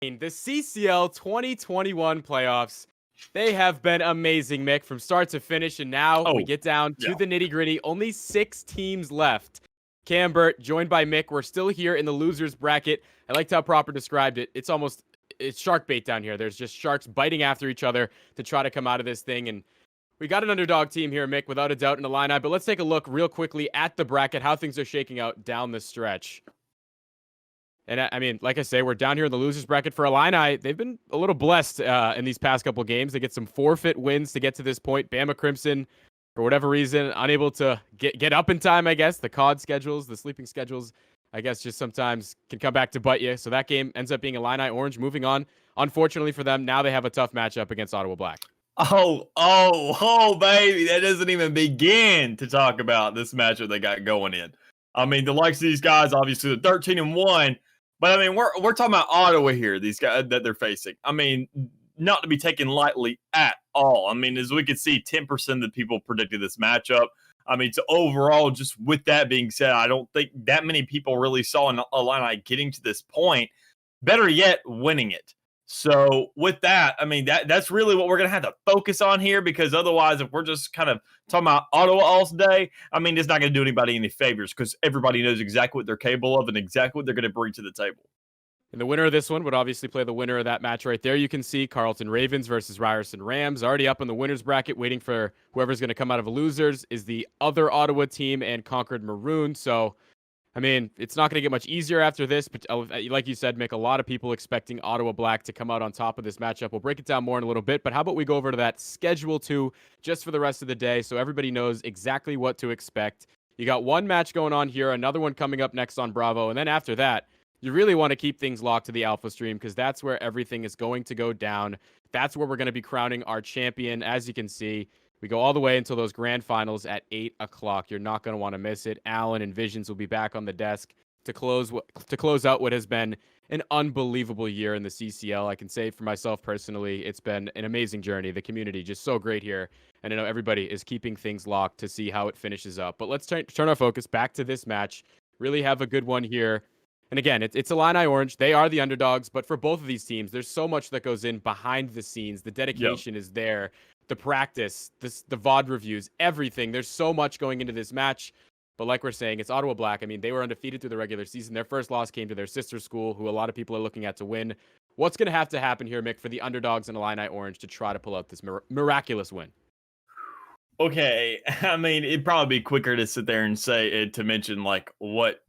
The CCL 2021 playoffs, they have been amazing, Mick, from start to finish. And now we get down to the nitty gritty. Only 6 teams left. Cambert, joined by Mick. We're still here in the losers bracket. I liked how Proper described it. It's shark bait down here. There's just sharks biting after each other to try to come out of this thing. And we got an underdog team here, Mick, without a doubt, in Illini. But let's take a look real quickly at the bracket, how things are shaking out down the stretch. And I mean, like I say, we're down here in the losers bracket for Illini. They've been a little blessed in these past couple games. They get some forfeit wins to get to this point. Bama Crimson, for whatever reason, unable to get up in time, I guess. The COD schedules, the sleeping schedules, I guess, just sometimes can come back to bite you. So that game ends up being Illini Orange. Moving on, unfortunately for them, now they have a tough matchup against Ottawa Black. Oh, baby. That doesn't even begin to talk about this matchup they got going in. I mean, the likes of these guys, obviously, they're 13-1. But, I mean, we're talking about Ottawa here, these guys that they're facing. I mean, not to be taken lightly at all. I mean, as we could see, 10% of the people predicted this matchup. I mean, so overall, just with that being said, I don't think that many people really saw an Illini getting to this point. Better yet, winning it. So with that, I mean, that's really what we're going to have to focus on here, because otherwise, if we're just kind of talking about Ottawa all day, I mean, it's not going to do anybody any favors, because everybody knows exactly what they're capable of and exactly what they're going to bring to the table. And the winner of this one would obviously play the winner of that match right there. You can see Carleton Ravens versus Ryerson Rams already up in the winners bracket, waiting for whoever's going to come out of losers is the other Ottawa team and Concord Maroon. So, I mean, it's not going to get much easier after this, but like you said, Mick, a lot of people expecting Ottawa Black to come out on top of this matchup. We'll break it down more in a little bit, but how about we go over to that schedule too, just for the rest of the day, so everybody knows exactly what to expect. You got one match going on here, another one coming up next on Bravo, and then after that, you really want to keep things locked to the Alpha stream, because that's where everything is going to go down. That's where we're going to be crowning our champion, as you can see. We go all the way until those grand finals at 8 o'clock. You're not going to want to miss it. Alan and Visions will be back on the desk to close out what has been an unbelievable year in the CCL. I can say for myself personally, it's been an amazing journey. The community just so great here. And I know everybody is keeping things locked to see how it finishes up. But let's turn our focus back to this match. Really have a good one here. And again, it's Illini Orange. They are the underdogs. But for both of these teams, there's so much that goes in behind the scenes. The dedication is there. The practice, the VOD reviews, everything. There's so much going into this match. But like we're saying, it's Ottawa Black. I mean, they were undefeated through the regular season. Their first loss came to their sister school, who a lot of people are looking at to win. What's going to have to happen here, Mick, for the underdogs and Illini Orange to try to pull out this miraculous win? Okay, I mean, it'd probably be quicker to sit there and say to mention like what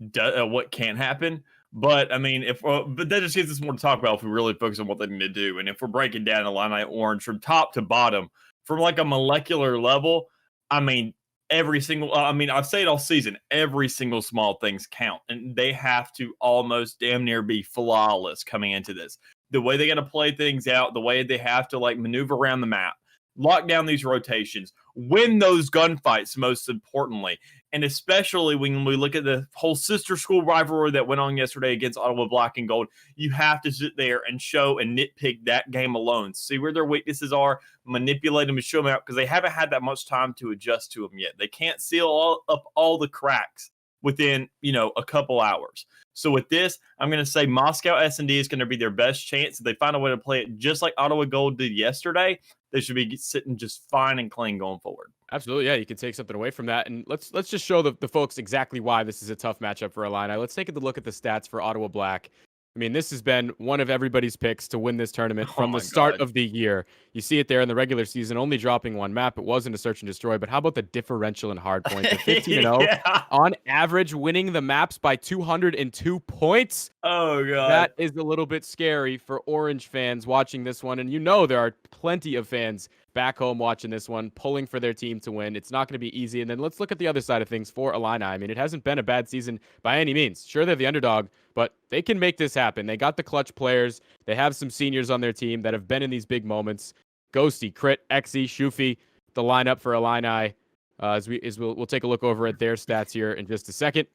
can't happen. But I mean, but that just gives us more to talk about if we really focus on what they need to do. And if we're breaking down Illini Orange from top to bottom, from like a molecular level, I mean, I've said it all season, every single small things count, and they have to almost damn near be flawless coming into this. The way they got to play things out, the way they have to like maneuver around the map, lock down these rotations, win those gunfights, most importantly. And especially when we look at the whole sister school rivalry that went on yesterday against Ottawa Black and Gold, you have to sit there and show and nitpick that game alone. See where their weaknesses are, manipulate them and show them out, because they haven't had that much time to adjust to them yet. They can't seal up all the cracks within, a couple hours. So with this, I'm going to say Moscow S&D is going to be their best chance. If they find a way to play it just like Ottawa Gold did yesterday, they should be sitting just fine and clean going forward. Absolutely, yeah. You can take something away from that. And let's just show the folks exactly why this is a tough matchup for Illini. Let's take a look at the stats for Ottawa Black. I mean, this has been one of everybody's picks to win this tournament from the start of the year. You see it there in the regular season, only dropping one map. It wasn't a search and destroy, but how about the differential and hard point? The 15-0 on average, winning the maps by 202 points. Oh, God. That is a little bit scary for Orange fans watching this one. And there are plenty of fans back home watching this one, pulling for their team to win. It's not going to be easy. And then let's look at the other side of things for Illini. I mean, it hasn't been a bad season by any means. Sure, they're the underdog, but they can make this happen. They got the clutch players. They have some seniors on their team that have been in these big moments. Ghosty, Crit, Exy, Shufi, the lineup for Illini. We'll take a look over at their stats here in just a second.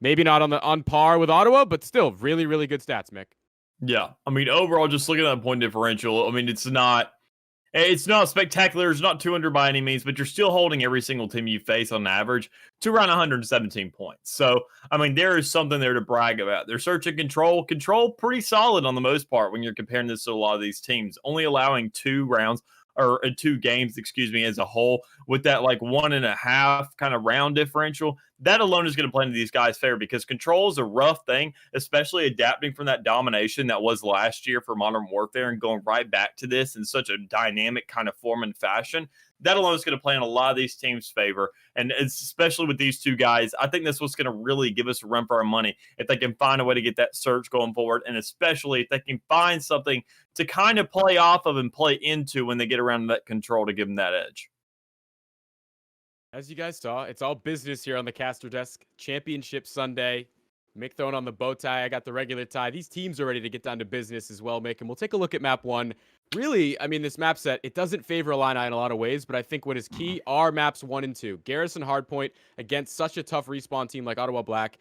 Maybe not on par with Ottawa, but still really, really good stats, Mick. Yeah. I mean, overall, just looking at that point differential, I mean, it's not It's not spectacular. It's not 200 by any means, but you're still holding every single team you face on average to around 117 points. So, I mean, there is something there to brag about. Their search and control pretty solid on the most part when you're comparing this to a lot of these teams, only allowing 2 rounds or 2 games, excuse me, as a whole, with that like 1.5 kind of round differential. That alone is going to play into these guys' favor because control is a rough thing, especially adapting from that domination that was last year for Modern Warfare and going right back to this in such a dynamic kind of form and fashion. That alone is going to play in a lot of these teams' favor. And it's especially with these two guys, I think this was going to really give us a run for our money if they can find a way to get that surge going forward. And especially if they can find something to kind of play off of and play into when they get around that control to give them that edge. As you guys saw, it's all business here on the caster desk. Championship Sunday. Mick throwing on the bow tie. I got the regular tie. These teams are ready to get down to business as well, Mick. And we'll take a look at map 1. Really, I mean, this map set, it doesn't favor Illini in a lot of ways, but I think what is key are maps 1 and 2. Garrison Hardpoint against such a tough respawn team like Ottawa Black,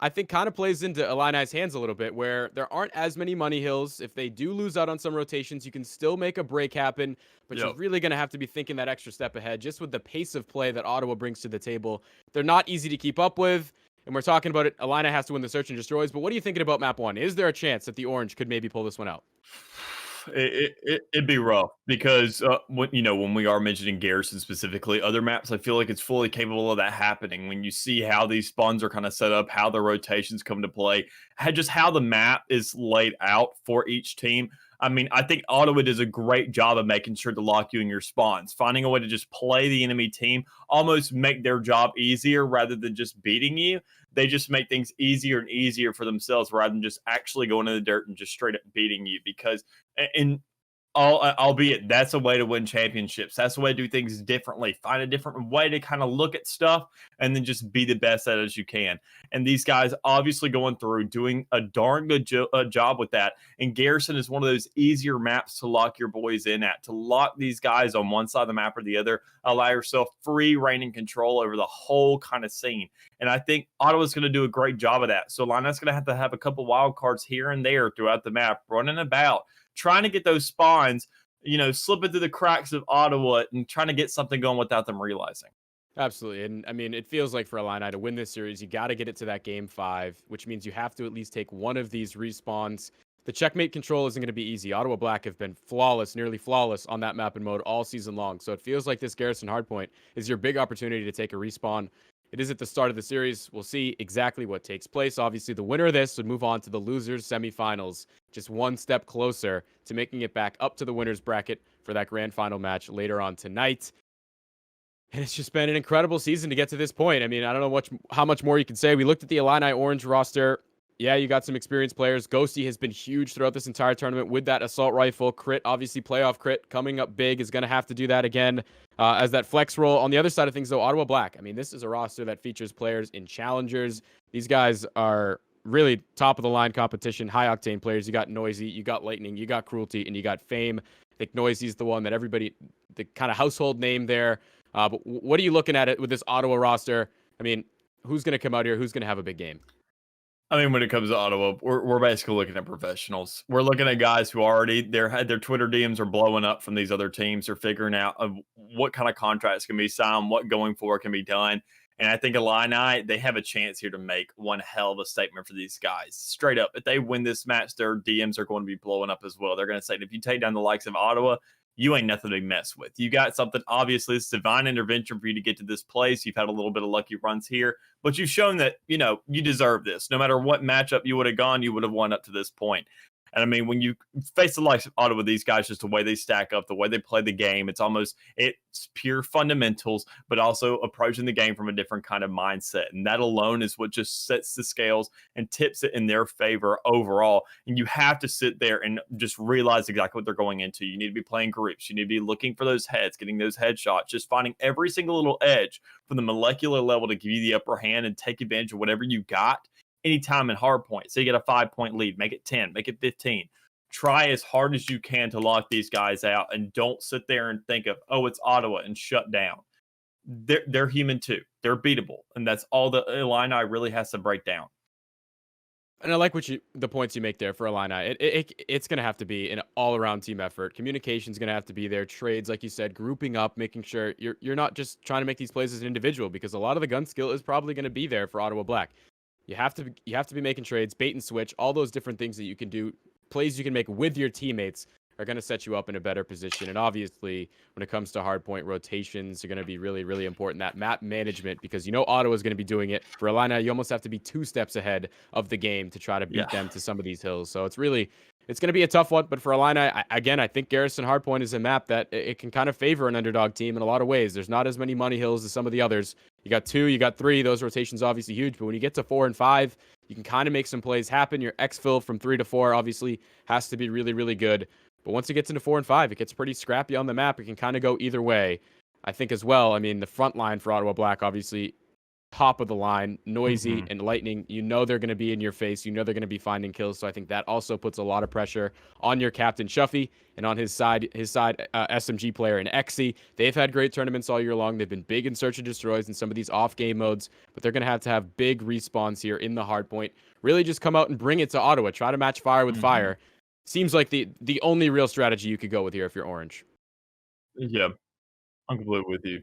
I think kind of plays into Illini's hands a little bit, where there aren't as many money hills. If they do lose out on some rotations, you can still make a break happen, but you're really going to have to be thinking that extra step ahead just with the pace of play that Ottawa brings to the table. They're not easy to keep up with, and we're talking about it. Illini has to win the search and destroys, but what are you thinking about map 1? Is there a chance that the Orange could maybe pull this one out? It'd be rough because when we are mentioning Garrison specifically, other maps I feel like it's fully capable of that happening. When you see how these spawns are kind of set up, how the rotations come to play, just how the map is laid out for each team. I mean, I think Ottawa does a great job of making sure to lock you in your spawns, finding a way to just play the enemy team, almost make their job easier rather than just beating you. They just make things easier and easier for themselves rather than just actually going in the dirt and just straight up beating you. Because in albeit that's a way to win championships. That's a way to do things differently. Find a different way to kind of look at stuff and then just be the best at it as you can. And these guys obviously going through doing a darn good job with that. And Garrison is one of those easier maps to lock your boys in at, to lock these guys on one side of the map or the other, allow yourself free reign and control over the whole kind of scene. And I think Ottawa's going to do a great job of that. So Lineup's going to have a couple wild cards here and there throughout the map, running about, trying to get those spawns, slipping through the cracks of Ottawa and trying to get something going without them realizing. Absolutely. And I mean, it feels like for Illini to win this series, you got to get it to that game 5, which means you have to at least take one of these respawns. The checkmate control isn't going to be easy. Ottawa Black have been flawless, nearly flawless on that map and mode all season long. So it feels like this Garrison Hardpoint is your big opportunity to take a respawn. It is at the start of the series. We'll see exactly what takes place. Obviously, the winner of this would move on to the losers semifinals, just one step closer to making it back up to the winners bracket for that grand final match later on tonight. And it's just been an incredible season to get to this point. I mean, I don't know how much more you can say. We looked at the Illini Orange roster. Yeah, you got some experienced players. Ghosty has been huge throughout this entire tournament with that assault rifle crit. Obviously, playoff crit coming up big, is going to have to do that again as that flex role. On the other side of things, though, Ottawa Black. I mean, this is a roster that features players in challengers. These guys are really top of the line competition, high octane players. You got Noisy, you got Lightning, you got Cruelty, and you got Fame. I think Noisy's the one that everybody, the kind of household name there. But what are you looking at it with this Ottawa roster? I mean, who's going to come out here? Who's going to have a big game? I mean, when it comes to Ottawa, we're basically looking at professionals. We're looking at guys who already their Twitter DMs are blowing up from these other teams. They're figuring out what kind of contracts can be signed, what going forward can be done. And I think Illini, they have a chance here to make one hell of a statement for these guys. Straight up, if they win this match, their DMs are going to be blowing up as well. They're going to say, if you take down the likes of Ottawa, you ain't nothing to mess with. You got something, obviously, it's divine intervention for you to get to this place. You've had a little bit of lucky runs here, but you've shown that, you deserve this. No matter what matchup you would have gone, you would have won up to this point. And I mean, when you face the likes of Ottawa, these guys, just the way they stack up, the way they play the game, it's pure fundamentals, but also approaching the game from a different kind of mindset. And that alone is what just sets the scales and tips it in their favor overall. And you have to sit there and just realize exactly what they're going into. You need to be playing groups. You need to be looking for those heads, getting those headshots, just finding every single little edge from the molecular level to give you the upper hand and take advantage of whatever you got anytime in hard point. So you get a 5-point lead, make it 10, make it 15. Try as hard as you can to lock these guys out, and don't sit there and think of, oh, it's Ottawa, and shut down. They're human too. They're beatable, and that's all the Illini really has to break down. And I like the points you make there for Illini. It's going to have to be an all-around team effort. Communication's going to have to be there. Trades, like you said, grouping up, making sure you're not just trying to make these plays as an individual, because a lot of the gun skill is probably going to be there for Ottawa Black. You have to be making trades, bait and switch, all those different things that you can do, plays you can make with your teammates are going to set you up in a better position. And obviously, when it comes to hardpoint, rotations are going to be really, really important. That map management, because you know Ottawa is going to be doing it. For Illini, you almost have to be 2 steps ahead of the game to try to beat them to some of these hills. So it's going to be a tough one. But for Illini, I think Garrison Hardpoint is a map that it can kind of favor an underdog team in a lot of ways. There's not as many money hills as some of the others. You got 2, you got 3. Those rotations obviously huge. But when you get to 4 and 5, you can kind of make some plays happen. Your exfil from 3 to 4 obviously has to be really, really good. But once it gets into 4 and 5, it gets pretty scrappy on the map. It can kind of go either way. I think as well, I mean, the front line for Ottawa Black, obviously, top of the line, Noisy and Lightning. You know they're going to be in your face. You know they're going to be finding kills. So I think that also puts a lot of pressure on your captain, Shuffy, and on his side, SMG player and Exy. They've had great tournaments all year long. They've been big in Search and Destroys in some of these off-game modes, but they're going to have big respawns here in the hardpoint. Really just come out and bring it to Ottawa. Try to match fire with fire. Seems like the only real strategy you could go with here if you're orange. Yeah, I'm completely with you.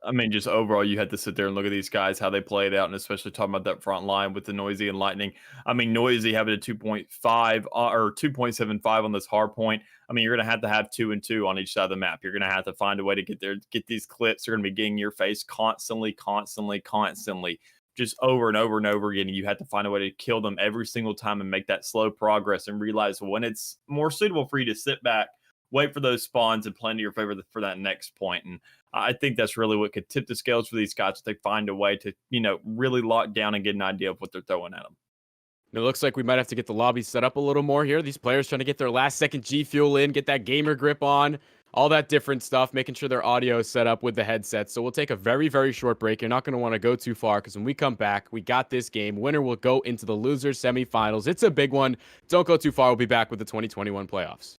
I mean, just overall, you had to sit there and look at these guys, how they played out, and especially talking about that front line with the Noisy and Lightning. I mean, Noisy having a 2.5 or 2.75 on this hard point. I mean, you're going to have 2 and 2 on each side of the map. You're going to have to find a way to get these clips. They're going to be getting your face constantly, just over and over and over again. You have to find a way to kill them every single time and make that slow progress and realize when it's more suitable for you to sit back, wait for those spawns and play into your favor for that next point. And I think that's really what could tip the scales for these guys if they find a way to, really lock down and get an idea of what they're throwing at them. It looks like we might have to get the lobby set up a little more here. These players trying to get their last second G Fuel in, get that gamer grip on, all that different stuff, making sure their audio is set up with the headsets. So we'll take a very, very short break. You're not going to want to go too far, because when we come back, we got this game. Winner will go into the losers semifinals. It's a big one. Don't go too far. We'll be back with the 2021 playoffs.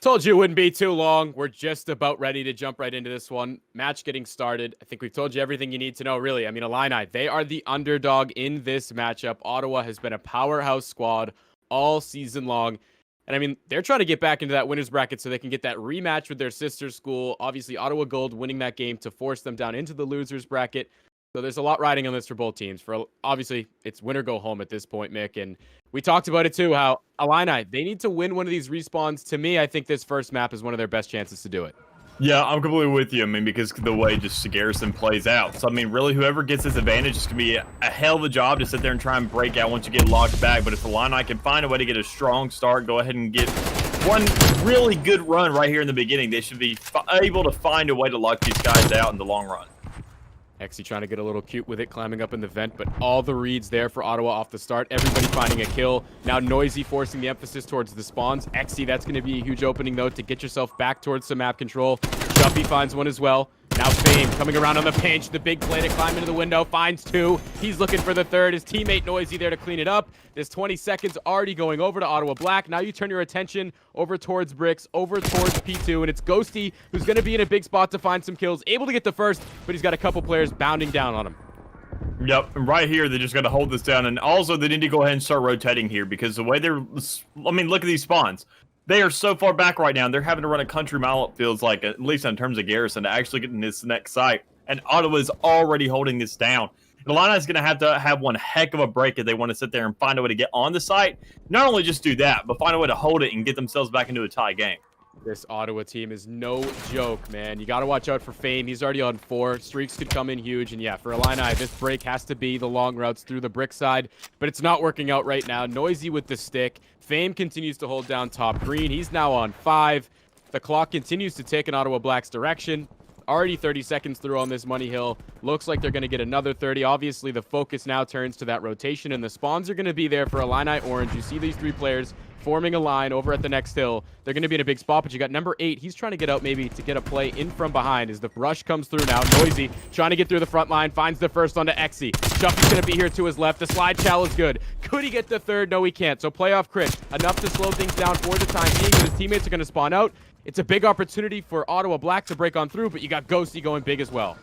Told you it wouldn't be too long. We're just about ready to jump right into this one. Match getting started. I think we've told you everything you need to know, really. I mean, Illini, they are the underdog in this matchup. Ottawa has been a powerhouse squad all season long. And I mean, they're trying to get back into that winner's bracket so they can get that rematch with their sister school. Obviously, Ottawa Gold winning that game to force them down into the losers bracket. So there's a lot riding on this for both teams. For obviously, it's win or go home at this point, Mick. And we talked about it too, how Illini, they need to win one of these respawns. To me, I think this first map is one of their best chances to do it. Yeah, I'm completely with you. I mean, because the way just Garrison plays out. So, I mean, really, whoever gets this advantage is going to be a hell of a job to sit there and try and break out once you get locked back. But if Illini can find a way to get a strong start, go ahead and get one really good run right here in the beginning, they should be able to find a way to lock these guys out in the long run. Exy trying to get a little cute with it, climbing up in the vent, but all the reads there for Ottawa off the start. Everybody finding a kill. Now Noisy forcing the emphasis towards the spawns. Exy, that's going to be a huge opening, though, to get yourself back towards some map control. Shuffy finds one as well. Now Fame coming around on the pinch. The big play to climb into the window. Finds 2. He's looking for the 3rd. His teammate Noisy there to clean it up. There's 20 seconds already going over to Ottawa Black. Now you turn your attention over towards Bricks, over towards P2, and it's Ghosty who's going to be in a big spot to find some kills. Able to get the first, but he's got a couple players bounding down on him. Yep, and right here, they just got to hold this down. And also, they need to go ahead and start rotating here, because the way I mean, look at these spawns. They are so far back right now, and they're having to run a country mile, it feels like, at least in terms of Garrison, to actually get in this next site. And Ottawa's already holding this down. And Illini's going to have one heck of a break if they want to sit there and find a way to get on the site. Not only just do that, but find a way to hold it and get themselves back into a tie game. This Ottawa team is no joke, man. You got to watch out for Fame. He's already on 4. Streaks could come in huge. And yeah, for Illini, this break has to be the long routes through the brick side. But it's not working out right now. Noisy with the stick. Fame continues to hold down top green. He's now on 5. The clock continues to tick in Ottawa Black's direction. Already 30 seconds through on this money hill. Looks like they're going to get another 30. Obviously, the focus now turns to that rotation, and the spawns are going to be there for Illini Orange. You see these 3 players forming a line over at the next hill. They're going to be in a big spot, but you got number 8. He's trying to get out maybe to get a play in from behind as the rush comes through now. Noisy trying to get through the front line, finds the first onto Exy. Shuffy's going to be here to his left. The slide chow is good. Could he get the 3rd? No, he can't. So playoff crit. Enough to slow things down for the time being. His teammates are going to spawn out. It's a big opportunity for Ottawa Black to break on through, but you got Ghosty going big as well.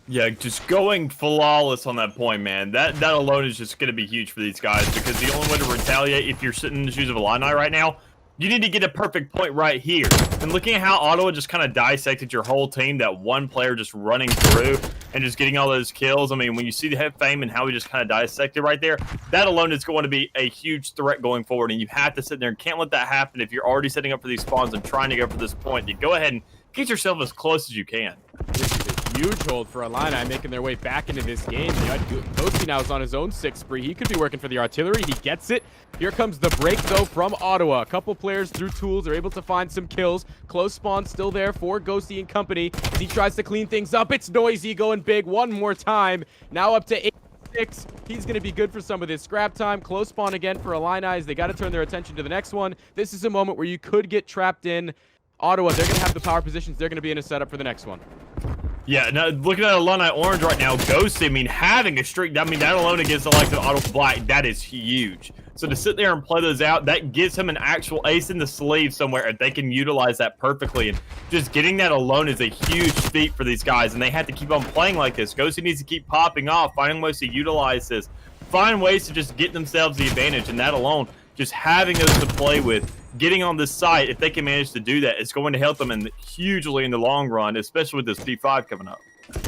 Yeah, just going flawless on that point, man. That alone is just going to be huge for these guys because the only way to retaliate if you're sitting in the shoes of Illini right now, you need to get a perfect point right here. And looking at how Ottawa just kind of dissected your whole team, that one player just running through and just getting all those kills. I mean, when you see the head fame and how he just kind of dissected right there, that alone is going to be a huge threat going forward. And you have to sit there and can't let that happen if you're already setting up for these spawns and trying to go for this point. You go ahead and get yourself as close as you can. This is a huge hold for Illini, making their way back into this game. Ghosty now is on his own 6th spree. He could be working for the artillery. He gets it. Here comes the break, though, from Ottawa. A couple players through tools are able to find some kills. Close spawn still there for Ghosty and company as he tries to clean things up. It's Noisy going big one more time. Now up to 8-6. He's going to be good for some of this scrap time. Close spawn again for Illini as they got to turn their attention to the next one. This is a moment where you could get trapped in. Ottawa, they're going to have the power positions. They're going to be in a setup for the next one. Yeah, now looking at Illini Orange right now, Ghosty, I mean, having a streak, I mean, that alone against the likes of Ottawa Black, that is huge. So to sit there and play those out, that gives him an actual ace in the sleeve somewhere, and they can utilize that perfectly. And just getting that alone is a huge feat for these guys, and they have to keep on playing like this. Ghosty needs to keep popping off, finding ways to utilize this, find ways to just get themselves the advantage, and that alone, just having those to play with, getting on this site, if they can manage to do that, it's going to help them hugely in the long run, especially with this P5 coming up.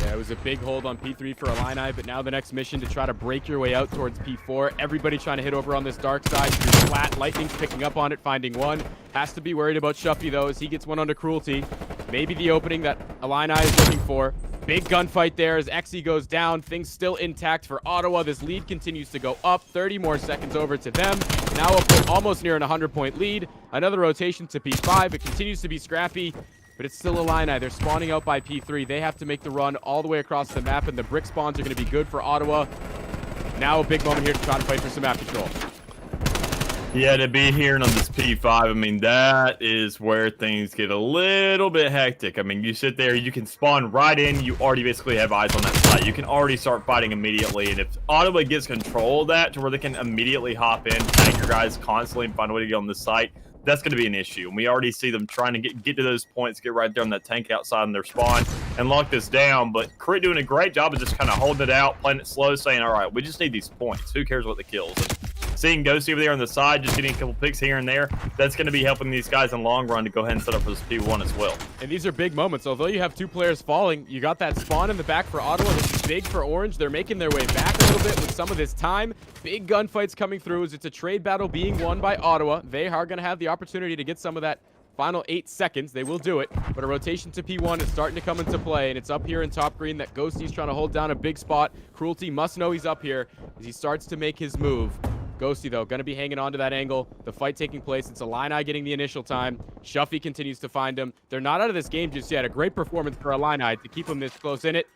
Yeah, it was a big hold on P3 for Illini, but now the next mission to try to break your way out towards P4. Everybody trying to hit over on this dark side. Through flat, Lightning's picking up on it, finding one. Has to be worried about Shuffy, though, as he gets one under Cruelty. Maybe the opening that Illini is looking for. Big gunfight there as Xe goes down. Things still intact for Ottawa. This lead continues to go up. 30 more seconds over to them. Now almost near an 100-point lead. Another rotation to P5. It continues to be scrappy, but it's still Illini. They're spawning out by P3. They have to make the run all the way across the map, and the brick spawns are going to be good for Ottawa. Now a big moment here to try to fight for some map control. Yeah, to be here on this P5, I mean, that is where things get a little bit hectic. I mean, you sit there, you can spawn right in, you already basically have eyes on that site. You can already start fighting immediately, and if Ottawa gets control of that to where they can immediately hop in, tag your guys constantly and find a way to get on the site, that's going to be an issue. And we already see them trying to get to those points, get right there on that tank outside on their spawn, and lock this down. But Crit doing a great job of just kind of holding it out, playing it slow, saying, all right, we just need these points. Who cares what the kills? And seeing Ghosty over there on the side, just getting a couple picks here and there, that's going to be helping these guys in the long run to go ahead and set up for this P1 as well. And these are big moments. Although you have two players falling, you got that spawn in the back for Ottawa. This is big for Orange. They're making their way back a little bit with some of this time. Big gunfights coming through as it's a trade battle being won by Ottawa. They are going to have the opportunity to get some of that final 8 seconds. They will do it, but a rotation to P1 is starting to come into play, and it's up here in top green that Ghosty's trying to hold down a big spot. Cruelty must know he's up here as he starts to make his move. Ghosty, though, going to be hanging on to that angle. The fight taking place. It's Illini getting the initial time. Shuffy continues to find him. They're not out of this game just yet. A great performance for Illini to keep them this close in it.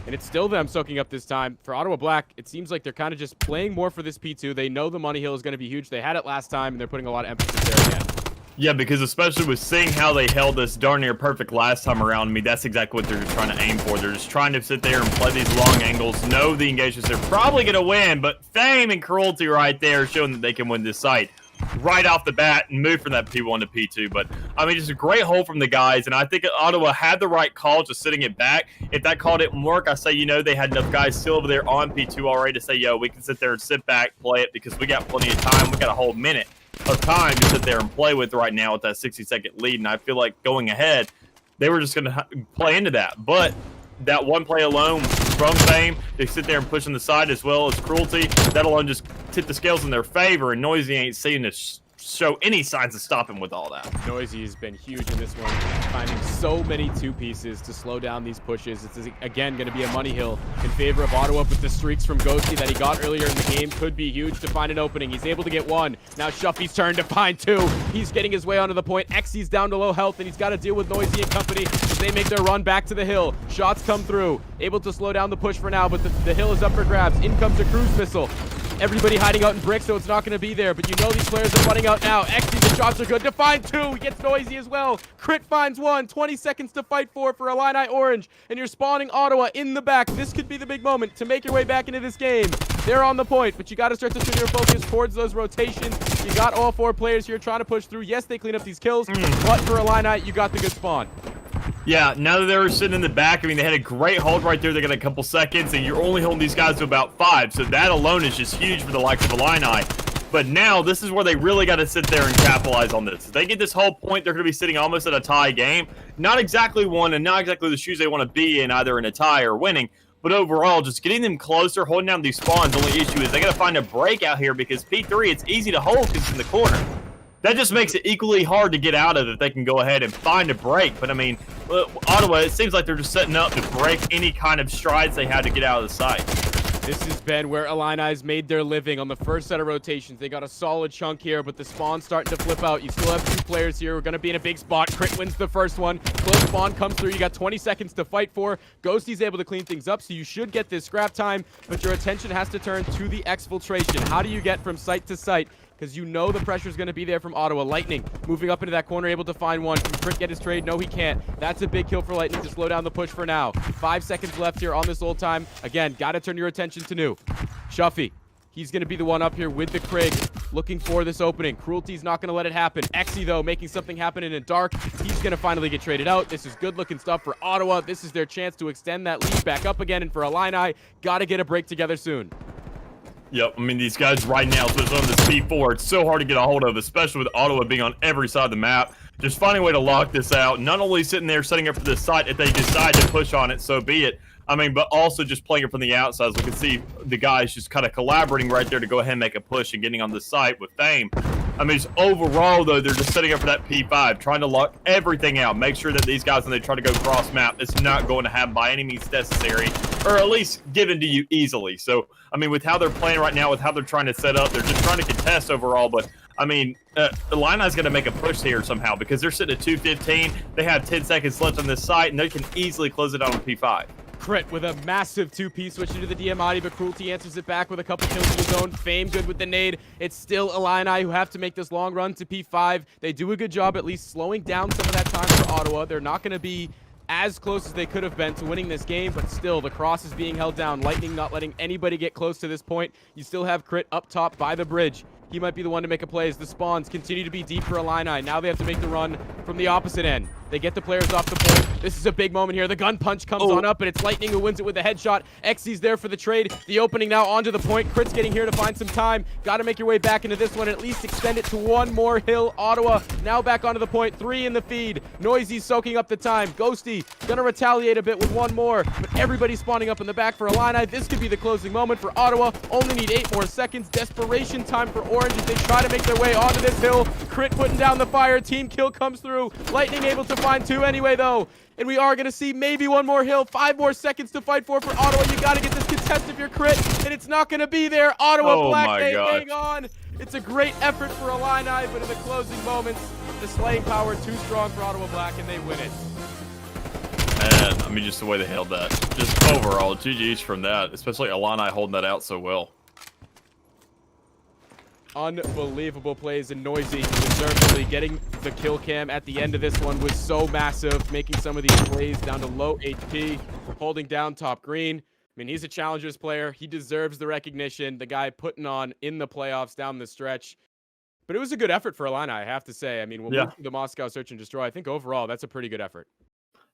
And it's still them soaking up this time. For Ottawa Black, it seems like they're kind of just playing more for this P2. They know the money hill is going to be huge. They had it last time, and they're putting a lot of emphasis there again. Yeah, because especially with seeing how they held this darn near perfect last time around, I mean, that's exactly what they're trying to aim for. They're just trying to sit there and play these long angles, know the engagements they're probably going to win, but Fame and Cruelty right there showing that they can win this site right off the bat and move from that P1 to P2. But, I mean, just a great hold from the guys, and I think Ottawa had the right call just sitting it back. If that call didn't work, I say, you know, they had enough guys still over there on P2 already to say, yo, we can sit there and sit back, play it, because we got plenty of time. We got a whole minute of time to sit there and play with right now with that 60-second lead, and I feel like going ahead, they were just going to play into that. But that one play alone from Fame, they sit there and push on the side as well as Cruelty, that alone just tipped the scales in their favor, and Noisy ain't seeing to show any signs of stopping with all that. Noisy has been huge in this one, finding so many two pieces to slow down these pushes. It's again going to be a money hill in favor of Ottawa, but the streaks from Ghosty that he got earlier in the game could be huge to find an opening. He's able to get one. Now Shuffy's turn to find two. He's getting his way onto the point. Xe's down to low health, and he's got to deal with Noisy and company as they make their run back to the hill. Shots come through, able to slow down the push for now, but the hill is up for grabs. In comes a cruise missile. Everybody hiding out in bricks, so it's not going to be there. But you know these players are running out now. Xe, the shots are good to find two. He gets Noisy as well. Crit finds one. 20 seconds to fight for Illini Orange. And you're spawning Ottawa in the back. This could be the big moment to make your way back into this game. They're on the point, but you got to start to turn your focus towards those rotations. You got all 4 players here trying to push through. Yes, they clean up these kills, but for Illini, you got the good spawn. Yeah, now that they're sitting in the back, I mean, they had a great hold right there. They got a couple seconds, and you're only holding these guys to about 5. So that alone is just huge for the likes of Illini. But now, this is where they really got to sit there and capitalize on this. If they get this whole point, they're going to be sitting almost at a tie game. Not exactly one, and not exactly the shoes they want to be in, either in a tie or winning. But overall, just getting them closer, holding down these spawns, the only issue is they got to find a break out here because P3, it's easy to hold because it's in the corner. That just makes it equally hard to get out of if they can go ahead and find a break. But, I mean, Ottawa, it seems like they're just setting up to break any kind of strides they had to get out of the site. This has been where Illini's made their living on the first set of rotations. They got a solid chunk here, but the spawn's starting to flip out. You still have 2 players here. We're going to be in a big spot. Crit wins the first one. Close spawn comes through. You got 20 seconds to fight for. Ghosty's able to clean things up, so you should get this scrap time, but your attention has to turn to the exfiltration. How do you get from site to site? Because you know the pressure is going to be there from Ottawa. Lightning moving up into that corner, able to find one. Can Crit get his trade? No, he can't. That's a big kill for Lightning to slow down the push for now. 5 seconds left here on this old time. Again, got to turn your attention to New. Shuffy, he's going to be the one up here with the Krig, looking for this opening. Cruelty's not going to let it happen. Exy, though, making something happen in the dark. He's going to finally get traded out. This is good-looking stuff for Ottawa. This is their chance to extend that lead back up again. And for Illini, got to get a break together soon. Yep, I mean, these guys right now, especially on this P4, it's so hard to get a hold of, especially with Ottawa being on every side of the map. Just finding a way to lock this out. Not only sitting there setting up for this site, if they decide to push on it, so be it. I mean, but also just playing it from the outside. As we can see, the guys just kind of collaborating right there to go ahead and make a push and getting on the site with Fame. I mean, just overall, though, they're just setting up for that P5, trying to lock everything out. Make sure that these guys, when they try to go cross-map, it's not going to happen by any means necessary, or at least given to you easily. So, I mean, with how they're playing right now, with how they're trying to set up, they're just trying to contest overall. But, I mean, Illini's going to make a push here somehow because they're sitting at 2:15. They have 10 seconds left on this site, and they can easily close it out on P5. Crit with a massive 2-piece switch into the Diamante, but Cruelty answers it back with a couple kills of his own. Fame good with the nade. It's still Illini who have to make this long run to P5. They do a good job at least slowing down some of that time for Ottawa. They're not going to be as close as they could have been to winning this game, but still the cross is being held down. Lightning not letting anybody get close to this point. You still have Crit up top by the bridge. He might be the one to make a play as the spawns continue to be deep for Illini. Now they have to make the run from the opposite end. They get the players off the point. This is a big moment here. The gun punch comes on up, and it's Lightning who wins it with a headshot. Xy's there for the trade. The opening now onto the point. Crit's getting here to find some time. Got to make your way back into this one and at least extend it to one more hill. Ottawa now back onto the point. 3 in the feed. Noisy's soaking up the time. Ghosty gonna retaliate a bit with one more, but everybody's spawning up in the back for Illini. This could be the closing moment for Ottawa. Only need 8 more seconds. Desperation time for Orange as they try to make their way onto this hill. Crit putting down the fire. Team kill comes through. Lightning able to find 2 anyway, though. And we are going to see maybe one more hill. 5 more seconds to fight for Ottawa. You got to get this contest if you're Crit, and it's not going to be there. Ottawa Black, they hang on. It's a great effort for Illini, but in the closing moments, the slaying power too strong for Ottawa Black, and they win it. And, I mean, just the way they held that. Just overall, GG's from that, especially Illini holding that out so well. Unbelievable plays, and Noisy deservedly getting the kill cam at the end of this one was so massive, making some of these plays down to low HP, holding down top green. I mean, he's a Challengers player. He deserves the recognition. The guy putting on in the playoffs down the stretch. But it was a good effort for Illini, I have to say. I mean, we'll move to the Moscow Search and Destroy. I think overall, that's a pretty good effort.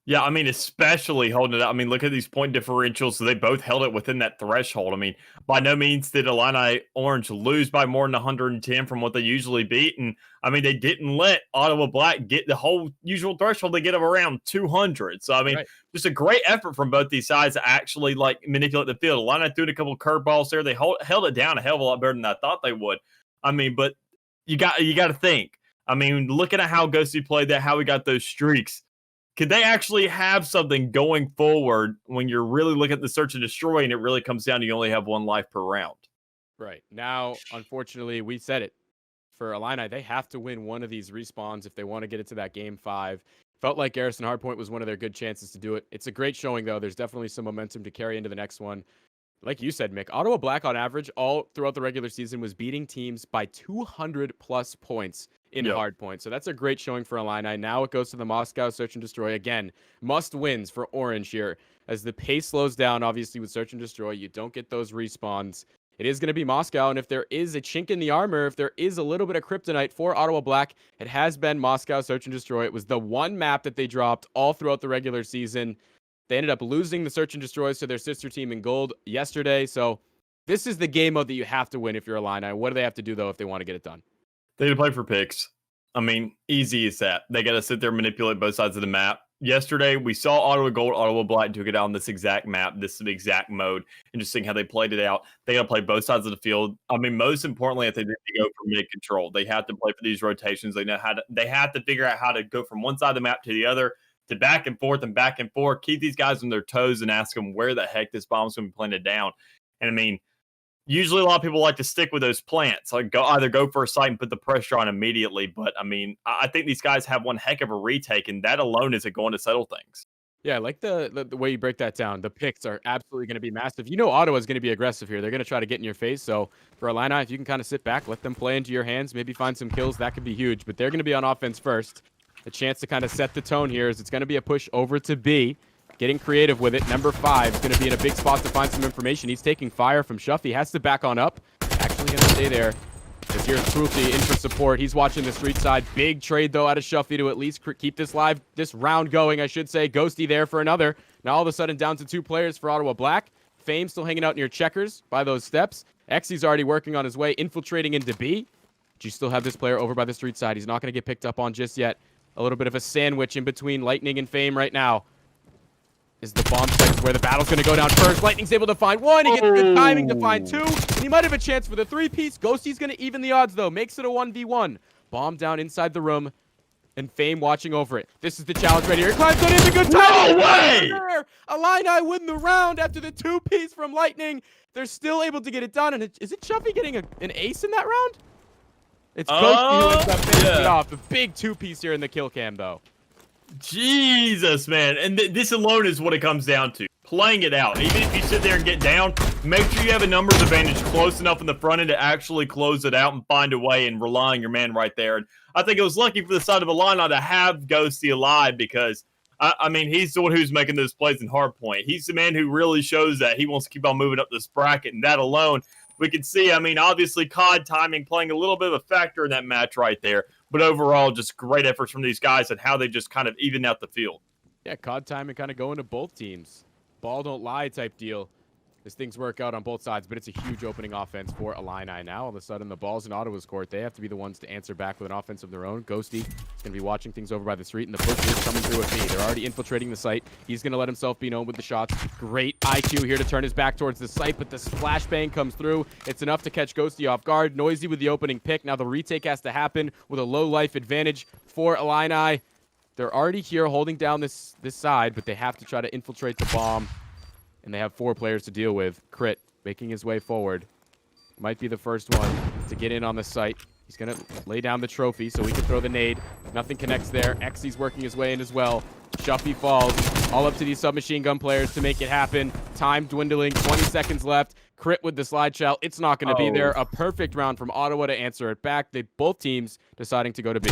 Yeah, I mean, especially holding it out. I mean, look at these point differentials. So they both held it within that threshold. I mean, by no means did Illini Orange lose by more than 110 from what they usually beat. And, I mean, they didn't let Ottawa Black get the whole usual threshold. They get them around 200. So, I mean, just a great effort from both these sides to actually, like, manipulate the field. Illini threw a couple curveballs there. They held it down a hell of a lot better than I thought they would. I mean, but you got to think. I mean, looking at how Ghosty played that, how he got those streaks. Could they actually have something going forward when you're really looking at the search and destroy and it really comes down to you only have 1 life per round? Right. Now, unfortunately, we said it. For Illini, they have to win one of these respawns if they want to get into that game 5. Felt like Garrison Hardpoint was one of their good chances to do it. It's a great showing, though. There's definitely some momentum to carry into the next one. Like you said, Mick, Ottawa Black on average all throughout the regular season was beating teams by 200+ points in hard points. So that's a great showing for Illini. Now it goes to the Moscow Search and Destroy. Again, must wins for Orange here. As the pace slows down, obviously, with Search and Destroy, you don't get those respawns. it is going to be Moscow. And if there is a chink in the armor, if there is a little bit of kryptonite for Ottawa Black, it has been Moscow Search and Destroy. It was the one map that they dropped all throughout the regular season. They ended up losing the Search and Destroys to their sister team in gold yesterday. So this is the game mode that you have to win if you're Illini. What do they have to do, though, if they want to get it done? They need to play for picks. I mean, easy as that. They got to sit there and manipulate both sides of the map. Yesterday, we saw Ottawa Gold, Ottawa Black took it out on this exact map, this exact mode, and just seeing how they played it out. They got to play both sides of the field. I mean, most importantly, if they need to go for mid control, they have to play for these rotations. They know how to. They have to figure out how to go from one side of the map to the other, to back and forth and back and forth. Keep these guys on their toes and ask them where the heck this bomb's going to be planted down. And I mean, usually a lot of people like to stick with those plants, like either go for a site and put the pressure on immediately. But I mean, I think these guys have one heck of a retake, and that alone isn't going to settle things. Yeah, I like the way you break that down. The picks are absolutely going to be massive. You know Ottawa's going to be aggressive here. They're going to try to get in your face. So for Illini, if you can kind of sit back, let them play into your hands, maybe find some kills, that could be huge. But they're going to be on offense first. A chance to kind of set the tone here is it's going to be a push over to B. Getting creative with it. Number 5 is going to be in a big spot to find some information. He's taking fire from Shuffy. Has to back on up. Actually going to stay there. Because here's Cruelty in for support. He's watching the street side. Big trade, though, out of Shuffy to at least keep this round going, I should say. Ghosty there for another. Now all of a sudden down to 2 players for Ottawa Black. Fame still hanging out near checkers by those steps. Xy's already working on his way, infiltrating into B. But you still have this player over by the street side. He's not going to get picked up on just yet. A little bit of a sandwich in between Lightning and Fame right now. Is the bomb site where the battle's going to go down first. Lightning's able to find 1. He gets good timing to find 2. And he might have a chance for the 3-piece. Ghosty's going to even the odds, though. Makes it a 1v1. Bomb down inside the room. And Fame watching over it. This is the challenge right here. He climbs on in. The good time. No way! Illini win the round after the 2-piece from Lightning. They're still able to get it done. And is it Shuffy getting an ace in that round? It's Ghosty who ends up finishing it off. A big 2-piece here in the kill cam, though. Jesus, man. And this alone is what it comes down to. Playing it out. Even if you sit there and get down, make sure you have a numbers advantage close enough in the front end to actually close it out and find a way and rely on your man right there. And I think it was lucky for the side of Illini to have Ghosty alive because, I mean, he's the one who's making those plays in hardpoint. He's the man who really shows that he wants to keep on moving up this bracket, and that alone, we can see, I mean, obviously COD timing playing a little bit of a factor in that match right there. But overall, just great efforts from these guys and how they just kind of even out the field. Yeah, COD timing kind of going to both teams. Ball don't lie type deal as things work out on both sides, but it's a huge opening offense for Illini now. All of a sudden, the ball's in Ottawa's court. They have to be the ones to answer back with an offense of their own. Ghosty is going to be watching things over by the street, and the push is coming through with me. They're already infiltrating the site. He's going to let himself be known with the shots. Great IQ here to turn his back towards the site, but the flashbang comes through. It's enough to catch Ghosty off guard. Noisy with the opening pick. Now the retake has to happen with a low life advantage for Illini. They're already here holding down this side, but they have to try to infiltrate the bomb. And they have 4 players to deal with. Crit making his way forward. Might be the first one to get in on the site. He's going to lay down the trophy so he can throw the nade. Nothing connects there. Xy's working his way in as well. Shuffy falls. All up to these submachine gun players to make it happen. Time dwindling. 20 seconds left. Crit with the slide shell. It's not going to be there. A perfect round from Ottawa to answer it back. Both teams deciding to go to B.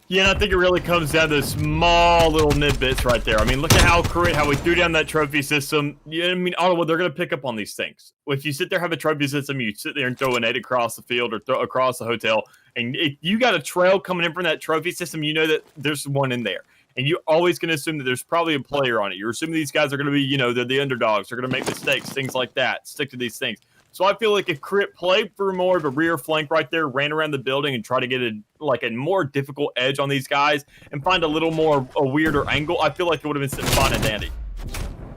Yeah, and I think it really comes down to small little nitbits right there. I mean, look at how we threw down that trophy system. Yeah, I mean, Ottawa, they're going to pick up on these things. If you sit there, have a trophy system, you sit there and throw a nade across the field or throw across the hotel, and if you got a trail coming in from that trophy system, you know that there's one in there. And you're always going to assume that there's probably a player on it. You're assuming these guys are going to be, you know, they're the underdogs. They're going to make mistakes, things like that. Stick to these things. So I feel like if Crit played for more of a rear flank right there, ran around the building and try to get a more difficult edge on these guys and find a little more a weirder angle, I feel like it would have been fun and dandy.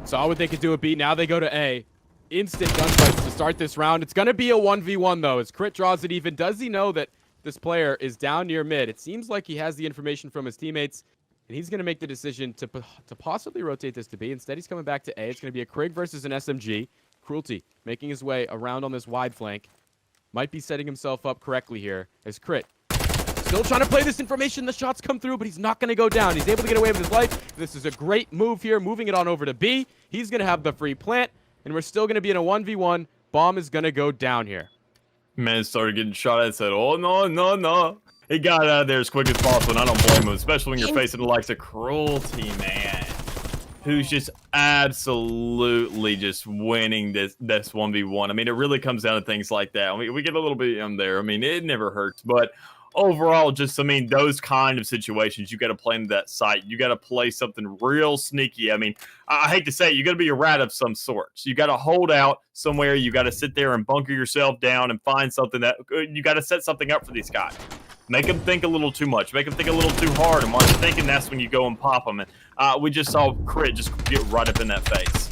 Saw what they could do at B. Now they go to A. Instant gunfights to start this round. It's going to be a 1v1, though, as Crit draws it even. Does he know that this player is down near mid? It seems like he has the information from his teammates, and he's going to make the decision to possibly rotate this to B. Instead, he's coming back to A. It's going to be a Krig versus an SMG. Cruelty making his way around on this wide flank. Might be setting himself up correctly here as Crit still trying to play this information. The shots come through, but he's not going to go down. He's able to get away with his life. This is a great move here, moving it on over to B. He's going to have the free plant, and we're still going to be in a 1v1. Bomb is going to go down here. Man started getting shot at and said, oh, no. He got out of there as quick as possible, and I don't blame him, especially when you're facing the likes of Cruelty, man. who's just absolutely just winning this 1v1. I mean, it really comes down to things like that. I mean, we get a little bit in there. I mean, it never hurts, but overall, just, I mean, those kind of situations, you got to play into that site. You got to play something real sneaky. I mean, I hate to say it, you got to be a rat of some sorts. You got to hold out somewhere. You got to sit there and bunker yourself down and find something that you got to set something up for these guys. Make them think a little too much. Make them think a little too hard. And while they're thinking, that's when you go and pop them. And we just saw Crit just get right up in that face.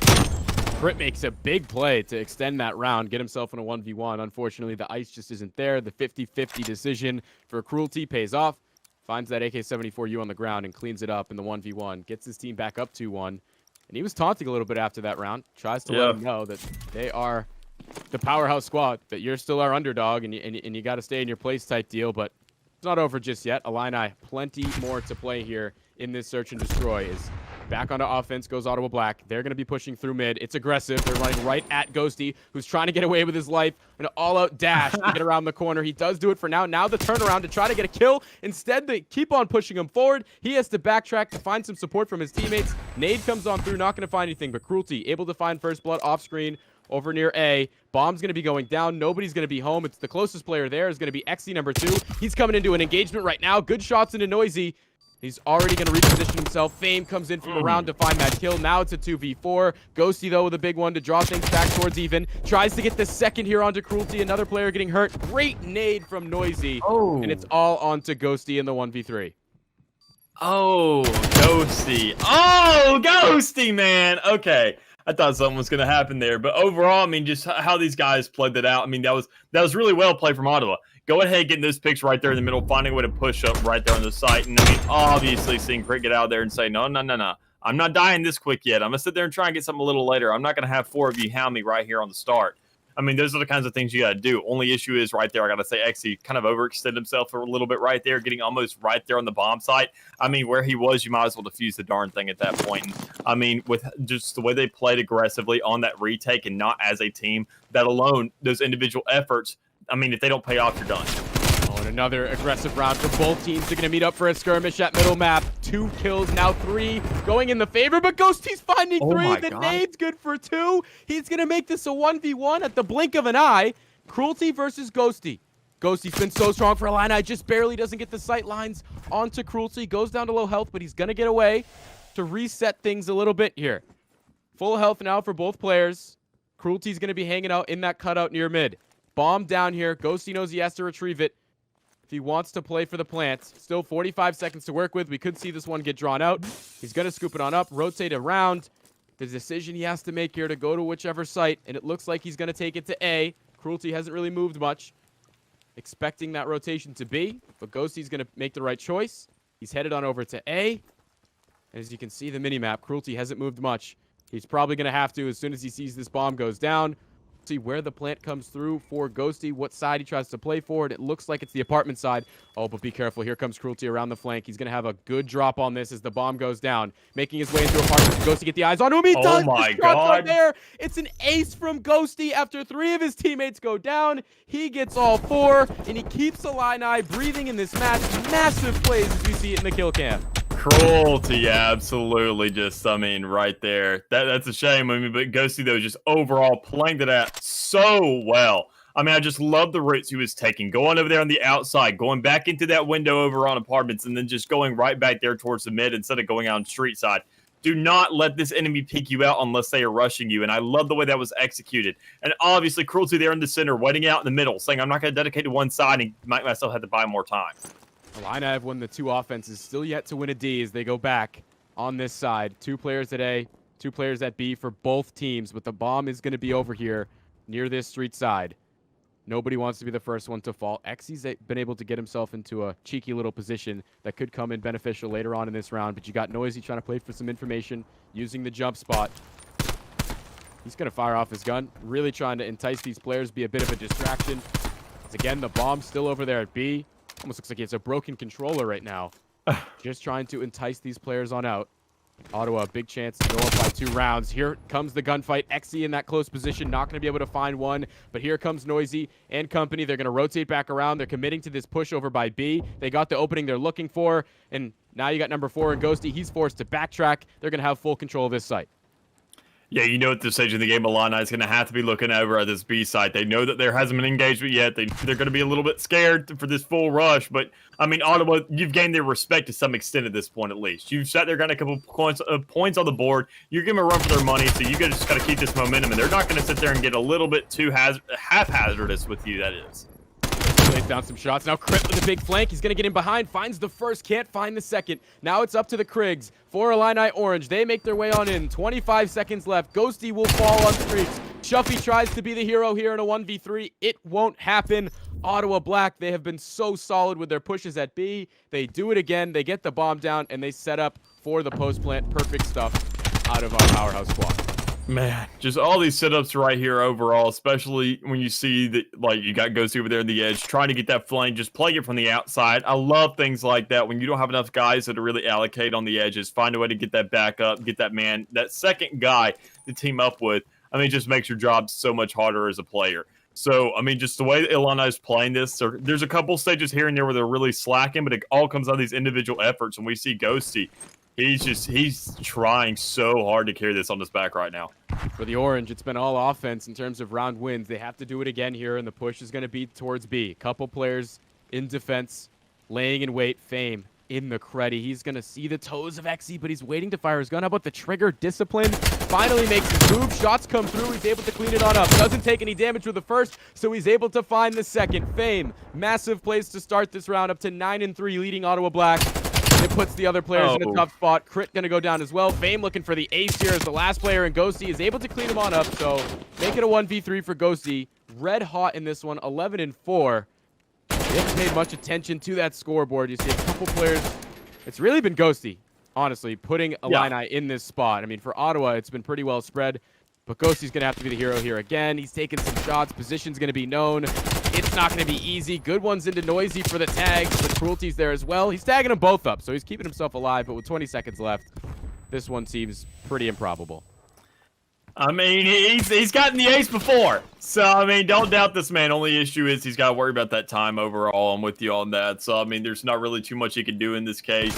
Crit makes a big play to extend that round, get himself in a 1v1. Unfortunately, the ice just isn't there. The 50-50 decision for Cruelty pays off. Finds that AK-74U on the ground and cleans it up in the 1v1. Gets his team back up 2-1. And he was taunting a little bit after that round. Tries to let him know that they are the powerhouse squad, that you're still our underdog, and you got to stay in your place type deal. But it's not over just yet. Illini, plenty more to play here in this search and destroy. Is back onto offense, goes Ottawa Black. They're going to be pushing through mid. It's aggressive. They're running right at Ghosty, who's trying to get away with his life. An all-out dash to get around the corner. He does do it for now. Now the turnaround to try to get a kill. Instead, they keep on pushing him forward. He has to backtrack to find some support from his teammates. Nade comes on through, not going to find anything, but Cruelty able to find first blood off screen over near A. Bomb's going to be going down. Nobody's going to be home. It's the closest player there is going to be XC number 2. He's coming into an engagement right now. Good shots into Noisy. He's already going to reposition himself. Fame comes in from around to find that kill. Now it's a 2v4. Ghosty, though, with a big one to draw things back towards even. Tries to get the second here onto Cruelty. Another player getting hurt. Great nade from Noisy. Oh. And it's all onto Ghosty in the 1v3. Oh, Ghosty. Oh, Ghosty, man. Okay. I thought something was going to happen there. But overall, I mean, just how these guys played that out. I mean, that was really well played from Ottawa. Go ahead, getting those picks right there in the middle, finding a way to push up right there on the site. And I mean, obviously seeing Crit get out there and say, no. I'm not dying this quick yet. I'm going to sit there and try and get something a little later. I'm not going to have 4 of you hound me right here on the start. I mean, those are the kinds of things you got to do. Only issue is right there, I got to say, XE kind of overextended himself a little bit right there, getting almost right there on the bomb site. I mean, where he was, you might as well defuse the darn thing at that point. And, I mean, with just the way they played aggressively on that retake and not as a team, that alone, those individual efforts, I mean, if they don't pay off, you're done. Oh, and another aggressive round for both teams. They're going to meet up for a skirmish at middle map. 2 kills, now 3 going in the favor, but Ghosty's finding 3. The nade's good for 2. He's going to make this a 1v1 at the blink of an eye. Cruelty versus Ghosty. Ghosty's been so strong for Illini. Just barely doesn't get the sight lines onto Cruelty. Goes down to low health, but he's going to get away to reset things a little bit here. Full health now for both players. Cruelty's going to be hanging out in that cutout near mid. Bomb down here. Ghosty knows he has to retrieve it if he wants to play for the plants. Still 45 seconds to work with. We could see this one get drawn out. He's going to scoop it on up, rotate around. The decision he has to make here to go to whichever site, and it looks like he's going to take it to A. Cruelty hasn't really moved much. Expecting that rotation to B, but Ghosty's going to make the right choice. He's headed on over to A. And as you can see the minimap, Cruelty hasn't moved much. He's probably going to have to as soon as he sees this bomb goes down. See where the plant comes through for Ghosty, what side he tries to play for it. It looks like it's the apartment side. Oh, but be careful. Here comes Cruelty around the flank. He's going to have a good drop on this as the bomb goes down. Making his way into apartment. Ghosty get the eyes on him. He does. Oh my God. Right God. there. It's an ace from Ghosty after 3 of his teammates go down. He gets all 4, and he keeps Illini breathing in this match. Massive plays as you see it in the kill cam. Cruelty, absolutely, just, I mean, right there. That's a shame. I mean, but Ghosty, though, just overall playing to that so well. I mean, I just love the routes he was taking. Going over there on the outside, going back into that window over on apartments, and then just going right back there towards the mid instead of going out on street side. Do not let this enemy peek you out unless they are rushing you, and I love the way that was executed. And obviously, Cruelty there in the center, waiting out in the middle, saying, I'm not going to dedicate to one side and might myself have to buy more time. Illini have won the 2 offenses, still yet to win a D as they go back on this side. 2 players at A, 2 players at B for both teams, but the bomb is going to be over here near this street side. Nobody wants to be the first one to fall. XC's been able to get himself into a cheeky little position that could come in beneficial later on in this round, but you got Noisy trying to play for some information, using the jump spot. He's going to fire off his gun, really trying to entice these players, be a bit of a distraction. It's again, the bomb's still over there at B. Almost looks like it's a broken controller right now. Just trying to entice these players on out. Ottawa, big chance to go up by 2 rounds. Here comes the gunfight. XE in that close position, not going to be able to find one. But here comes Noisy and company. They're going to rotate back around. They're committing to this push over by B. They got the opening they're looking for. And Now you got number 4 and Ghosty. He's forced to backtrack. They're going to have full control of this site. Yeah, you know at this stage in the game, Illini is going to have to be looking over at this B site. They know that there hasn't been engagement yet. They're going to be a little bit scared for this full rush. But, I mean, Ottawa, you've gained their respect to some extent at this point, at least. You've sat there, got a couple points on the board. You're giving them a run for their money, so you just got to keep this momentum. And they're not going to sit there and get a little bit too haphazardous with you, that is. Lays down some shots. Now Crit with a big flank. He's going to get in behind. Finds the first. Can't find the second. Now it's up to the Krigs. For Illini Orange. They make their way on in. 25 seconds left. Ghosty will fall on streaks. Shuffy tries to be the hero here in a 1v3. It won't happen. Ottawa Black, they have been so solid with their pushes at B. They do it again. They get the bomb down, and they set up for the post plant. Perfect stuff out of our powerhouse squad. Man, just all these setups right here overall, especially when you see that, like, you got Ghosty over there in the edge, trying to get that flank, just play it from the outside. I love things like that when you don't have enough guys that really allocate on the edges. Find a way to get that back up, get that man, that second guy to team up with. I mean, it just makes your job so much harder as a player. So, I mean, just the way Illini is playing this, there's a couple stages here and there where they're really slacking, but it all comes out of these individual efforts. And we see Ghosty. He's trying so hard to carry this on his back right now. For the Orange, it's been all offense in terms of round wins. They have to do it again here, and the push is going to be towards B. Couple players in defense, laying in wait. Fame in the creddy. He's going to see the toes of Xe, but he's waiting to fire his gun. How about the trigger? Discipline finally makes his move. Shots come through. He's able to clean it on up. Doesn't take any damage with the first, so he's able to find the second. Fame, massive plays to start this round, up to 9-3, leading Ottawa Black. It puts the other players in a tough spot. Crit going to go down as well. Fame looking for the ace here as the last player, and Ghosty is able to clean him on up. So make it a 1v3 for Ghosty. Red hot in this one, 11-4. They haven't paid much attention to that scoreboard. You see a couple players. It's really been Ghosty, honestly, putting Illini in this spot. I mean, for Ottawa, it's been pretty well spread. But Ghosty's going to have to be the hero here again. He's taking some shots. Position's going to be known. It's not going to be easy. Good ones into Noisy for the tags. The Cruelty's there as well. He's tagging them both up, so he's keeping himself alive. But with 20 seconds left, this one seems pretty improbable. I mean, he's gotten the ace before. So, I mean, don't doubt this man. Only issue is he's got to worry about that time overall. I'm with you on that. So, I mean, there's not really too much he can do in this case.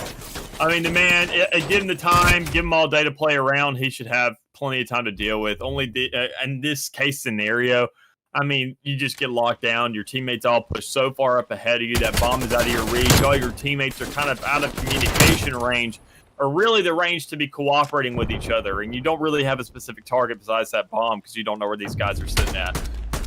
I mean, the man, give him the time, give him all day to play around. He should have plenty of time to deal with. Only in this case scenario, I mean, you just get locked down. Your teammates all push so far up ahead of you. That bomb is out of your reach. All your teammates are kind of out of communication range, or really the range to be cooperating with each other. And you don't really have a specific target besides that bomb because you don't know where these guys are sitting at.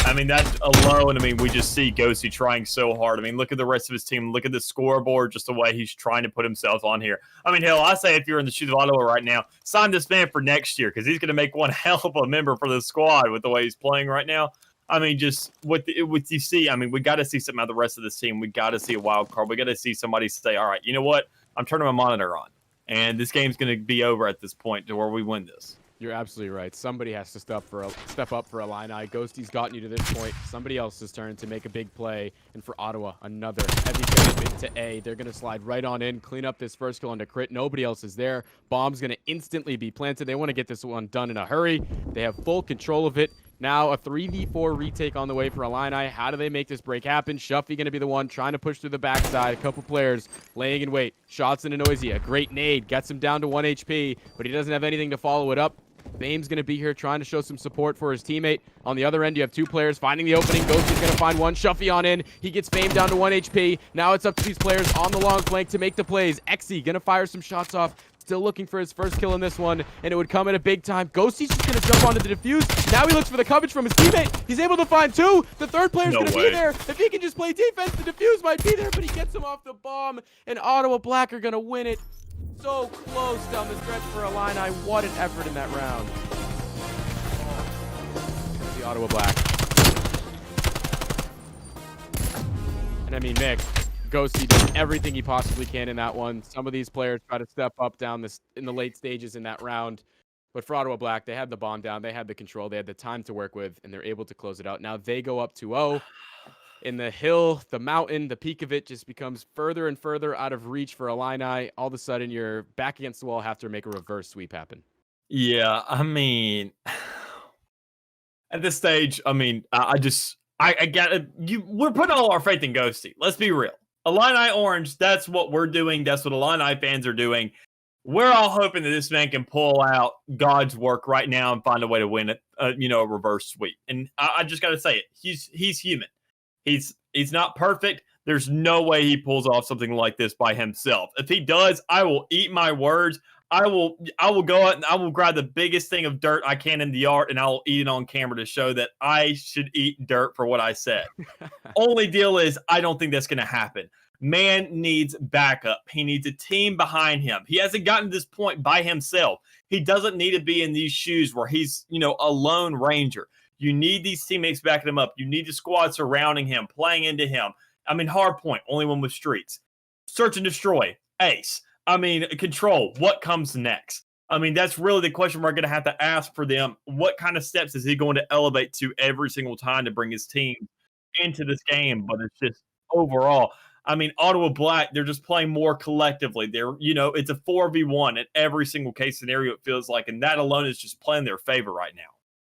I mean, that alone, I mean, we just see Ghosty trying so hard. I mean, look at the rest of his team. Look at the scoreboard, just the way he's trying to put himself on here. I mean, hell, I say if you're in the shoes of Ottawa right now, sign this man for next year because he's going to make one hell of a member for the squad with the way he's playing right now. I mean, just what you see, I mean, we got to see something out of the rest of this team. We got to see a wild card. We got to see somebody say, all right, you know what? I'm turning my monitor on. And this game's going to be over at this point to where we win this. You're absolutely right. Somebody has to step up for Illini. Ghosty's gotten you to this point. Somebody else's turn to make a big play. And for Ottawa, another heavy commitment to A. They're going to slide right on in, clean up this first kill onto Crit. Nobody else is there. Bomb's going to instantly be planted. They want to get this one done in a hurry. They have full control of it. Now a 3v4 retake on the way for Illini. How do they make this break happen? Shuffy going to be the one trying to push through the backside. A couple players laying in wait. Shots into Noisy. A great nade. Gets him down to 1 HP, but he doesn't have anything to follow it up. Fame's going to be here trying to show some support for his teammate. On the other end, you have two players finding the opening. Ghosty's going to find one. Shuffy on in. He gets Fame down to 1 HP. Now it's up to these players on the long flank to make the plays. Xe going to fire some shots off. Still looking for his first kill in this one, and it would come at a big time. Ghosty's just going to jump onto the defuse. Now he looks for the coverage from his teammate. He's able to find two. The third player's going to be there. If he can just play defense, the defuse might be there, but he gets him off the bomb, and Ottawa Black are going to win it. So close down the stretch for Illini. What an effort in that round. The Ottawa Black. And I mean, Mick, Ghosty did everything he possibly can in that one. Some of these players try to step up down this in the late stages in that round. But for Ottawa Black, they had the bomb down. They had the control. They had the time to work with, and they're able to close it out. Now they go up 2-0. In the hill, the mountain, the peak of it just becomes further and further out of reach for Illini. All of a sudden, you're back against the wall, have to make a reverse sweep happen. Yeah, I mean, at this stage, I mean, I got you. We're putting all our faith in Ghosty. Let's be real. Illini Orange, that's what we're doing. That's what Illini fans are doing. We're all hoping that this man can pull out God's work right now and find a way to win it, a reverse sweep. And I just got to say it. He's human. He's not perfect. There's no way he pulls off something like this by himself. If he does, I will eat my words. I will go out and I will grab the biggest thing of dirt I can in the yard and I will eat it on camera to show that I should eat dirt for what I said. Only deal is I don't think that's going to happen. Man needs backup. He needs a team behind him. He hasn't gotten to this point by himself. He doesn't need to be in these shoes where he's, a lone ranger. You need these teammates backing him up. You need the squad surrounding him, playing into him. I mean, hard point, only one with streets. Search and destroy, ace. I mean, control, what comes next? I mean, that's really the question we're going to have to ask for them. What kind of steps is he going to elevate to every single time to bring his team into this game? But it's just overall, I mean, Ottawa Black, they're just playing more collectively. They're, it's a 4v1 in every single case scenario, it feels like. And that alone is just playing their favor right now.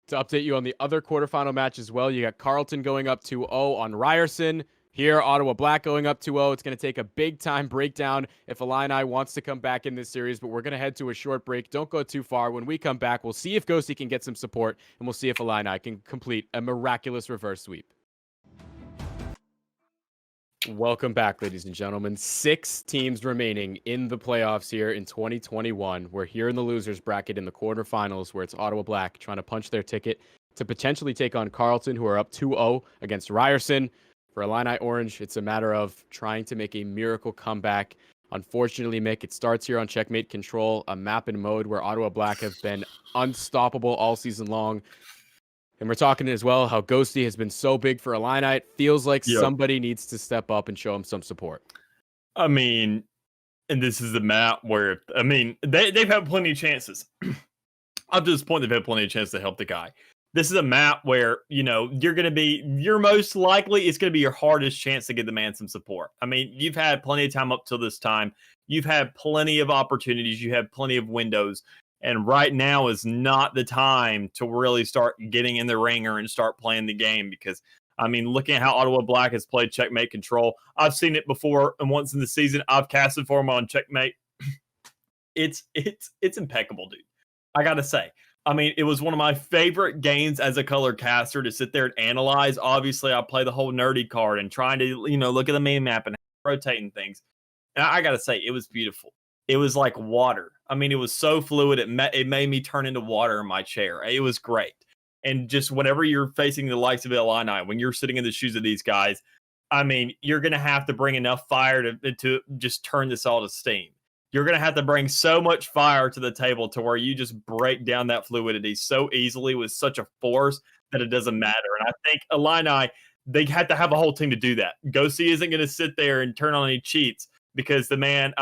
To update you on the other quarterfinal match as well, you got Carleton going up 2-0 on Ryerson. Here, Ottawa Black going up 2-0. It's going to take a big-time breakdown if Illini wants to come back in this series, but we're going to head to a short break. Don't go too far. When we come back, we'll see if Ghosty can get some support, and we'll see if Illini can complete a miraculous reverse sweep. Welcome back, ladies and gentlemen. 6 teams remaining in the playoffs here in 2021. We're here in the losers bracket in the quarterfinals where it's Ottawa Black trying to punch their ticket to potentially take on Carleton, who are up 2-0 against Ryerson. For Illini Orange, it's a matter of trying to make a miracle comeback. Unfortunately, Mick, it starts here on Checkmate Control, a map and mode where Ottawa Black have been unstoppable all season long. And we're talking as well how Ghosty has been so big for Illini. It feels like somebody needs to step up and show him some support. I mean, and this is the map where, they've had plenty of chances. Up to this point, they've had plenty of chances to help the guy. This is a map where, you're most likely, it's going to be your hardest chance to give the man some support. I mean, you've had plenty of time up till this time. You've had plenty of opportunities. You have plenty of windows. And right now is not the time to really start getting in the ringer and start playing the game because, looking at how Ottawa Black has played Checkmate Control, I've seen it before, and once in the season, I've casted for him on Checkmate. It's impeccable, dude. I got to say. It was one of my favorite games as a color caster to sit there and analyze. Obviously, I play the whole nerdy card and trying to, look at the main map and rotating things. And I got to say, it was beautiful. It was like water. It was so fluid. It made me turn into water in my chair. It was great. And just whenever you're facing the likes of Illini, when you're sitting in the shoes of these guys, you're going to have to bring enough fire to just turn this all to steam. You're going to have to bring so much fire to the table to where you just break down that fluidity so easily with such a force that it doesn't matter. And I think Illini, they have to have a whole team to do that. Ghosty isn't going to sit there and turn on any cheats because the man,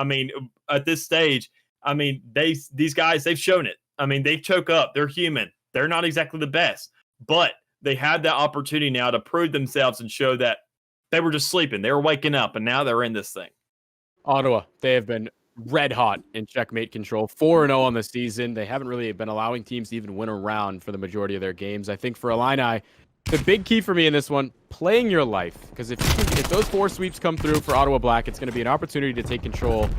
at this stage, these guys, they've shown it. They choke up. They're human. They're not exactly the best, but they had that opportunity now to prove themselves and show that they were just sleeping. They were waking up, and now they're in this thing. Ottawa, they have been red hot in Checkmate Control, 4-0 on the season. They haven't really been allowing teams to even win a round for the majority of their games. I think for Illini, the big key for me in this one, playing your life. Because if those 4 sweeps come through for Ottawa Black, it's going to be an opportunity to take control,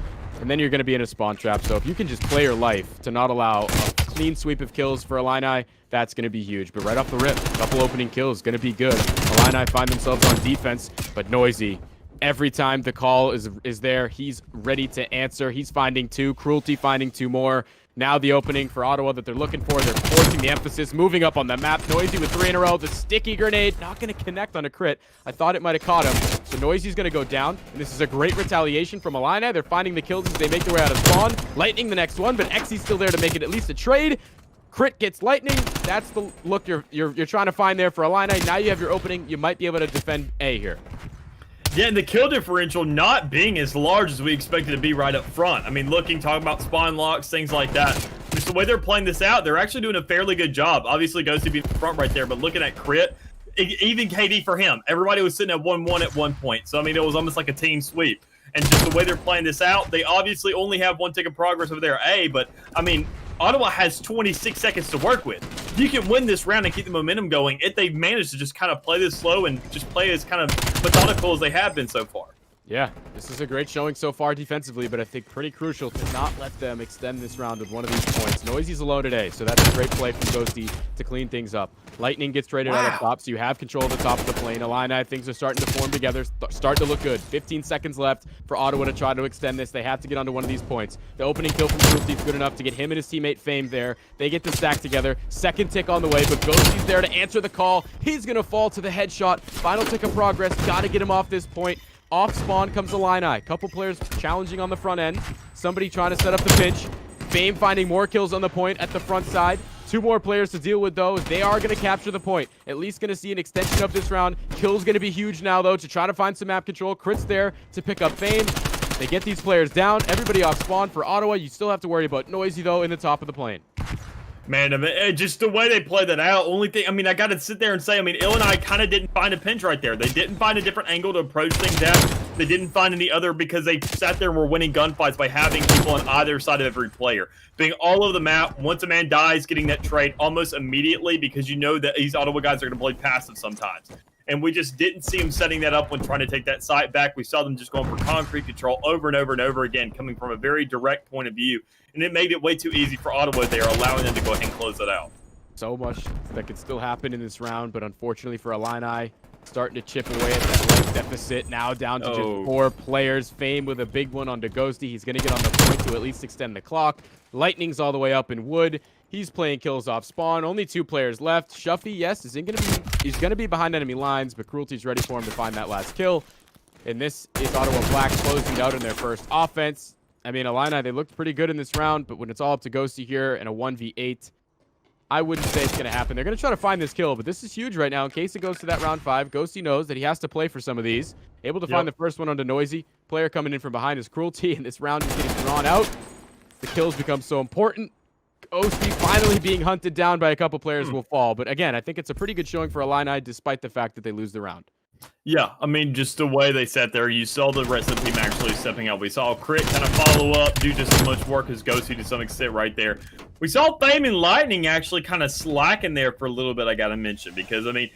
and then you're going to be in a spawn trap. So if you can just play your life to not allow a clean sweep of kills for Illini, that's going to be huge. But right off the rip, a couple opening kills, going to be good. Illini find themselves on defense, but Noisy, every time the call is there, he's ready to answer. He's finding 2, Cruelty finding 2 more. Now the opening for Ottawa that they're looking for. They're forcing the emphasis, moving up on the map. Noisy with 3 in a row. The sticky grenade, not going to connect on a crit. I thought it might have caught him. So Noisy's going to go down. And this is a great retaliation from Illini. They're finding the kills as they make their way out of spawn. Lightning the next one, but Xy's still there to make it at least a trade. Crit gets Lightning. That's the look you're trying to find there for Illini. Now you have your opening. You might be able to defend A here. Yeah, and the kill differential not being as large as we expected to be right up front. Talking about spawn locks, things like that. Just the way they're playing this out, they're actually doing a fairly good job. Obviously, Ghosty being in front right there, but looking at crit, even KD for him. Everybody was sitting at 1-1 at one point. So, it was almost like a team sweep. And just the way they're playing this out, they obviously only have 1 tick of progress over there, A, but, Ottawa has 26 seconds to work with. You can win this round and keep the momentum going if they've managed to just kind of play this slow and just play as kind of methodical as they have been so far. Yeah, this is a great showing so far defensively, but I think pretty crucial to not let them extend this round with one of these points. Noisy's alone today, so that's a great play from Ghosty to clean things up. Lightning gets traded out up top, so you have control of the top of the plane. Illini, things are starting to form together, starting to look good. 15 seconds left for Ottawa to try to extend this. They have to get onto one of these points. The opening kill from Cruelty is good enough to get him and his teammate Fame there. They get the stack together. Second tick on the way, but Ghosty's there to answer the call. He's going to fall to the headshot. Final tick of progress. Got to get him off this point. Off spawn comes Illini. Couple players challenging on the front end. Somebody trying to set up the pinch. Fame finding more kills on the point at the front side. 2 more players to deal with, though. They are going to capture the point. At least going to see an extension of this round. Kill's going to be huge now, though, to try to find some map control. Crit's there to pick up Fame. They get these players down. Everybody off spawn for Ottawa. You still have to worry about Noisy, though, in the top of the plane. Man, I mean, just the way they played that out, only thing, I mean, I got to sit there and say, I mean, Illini kind of didn't find a pinch right there. They didn't find a different angle to approach things at. They didn't find any other because they sat there and were winning gunfights by having people on either side of every player. Being all over the map, once a man dies, getting that trade almost immediately because you know that these Ottawa guys are going to play passive sometimes. And we just didn't see them setting that up when trying to take that site back. We saw them just going for concrete control over and over and over again, coming from a very direct point of view. And it made it way too easy for Ottawa there, allowing them to go ahead and close it out. So much that could still happen in this round, but unfortunately for Illini, starting to chip away at that life deficit. Now down to just 4 players. Fame with a big one onto Ghosty. He's going to get on the point to at least extend the clock. Lightning's all the way up in wood. He's playing kills off spawn. Only 2 players left. Shuffy, yes, he's going to be behind enemy lines, but Cruelty's ready for him to find that last kill. And this is Ottawa Black closing out in their first offense. I mean, Illini, they looked pretty good in this round, but when it's all up to Ghosty here in a 1v8, I wouldn't say it's going to happen. They're going to try to find this kill, but this is huge right now in case it goes to that round 5. Ghosty knows that he has to play for some of these. Able to find the first one onto Noisy. Player coming in from behind is Cruelty, and this round is getting drawn out. The kills become so important. Ghosty finally being hunted down by a couple players will fall. But again, I think it's a pretty good showing for Illini despite the fact that they lose the round. Yeah, I mean, just the way they sat there, you saw the rest of the team actually stepping up. We saw Crit kind of follow up, do just as much work as Ghosty to some extent right there. We saw Fame and Lightning actually kind of slacking there for a little bit, I got to mention, because, I mean,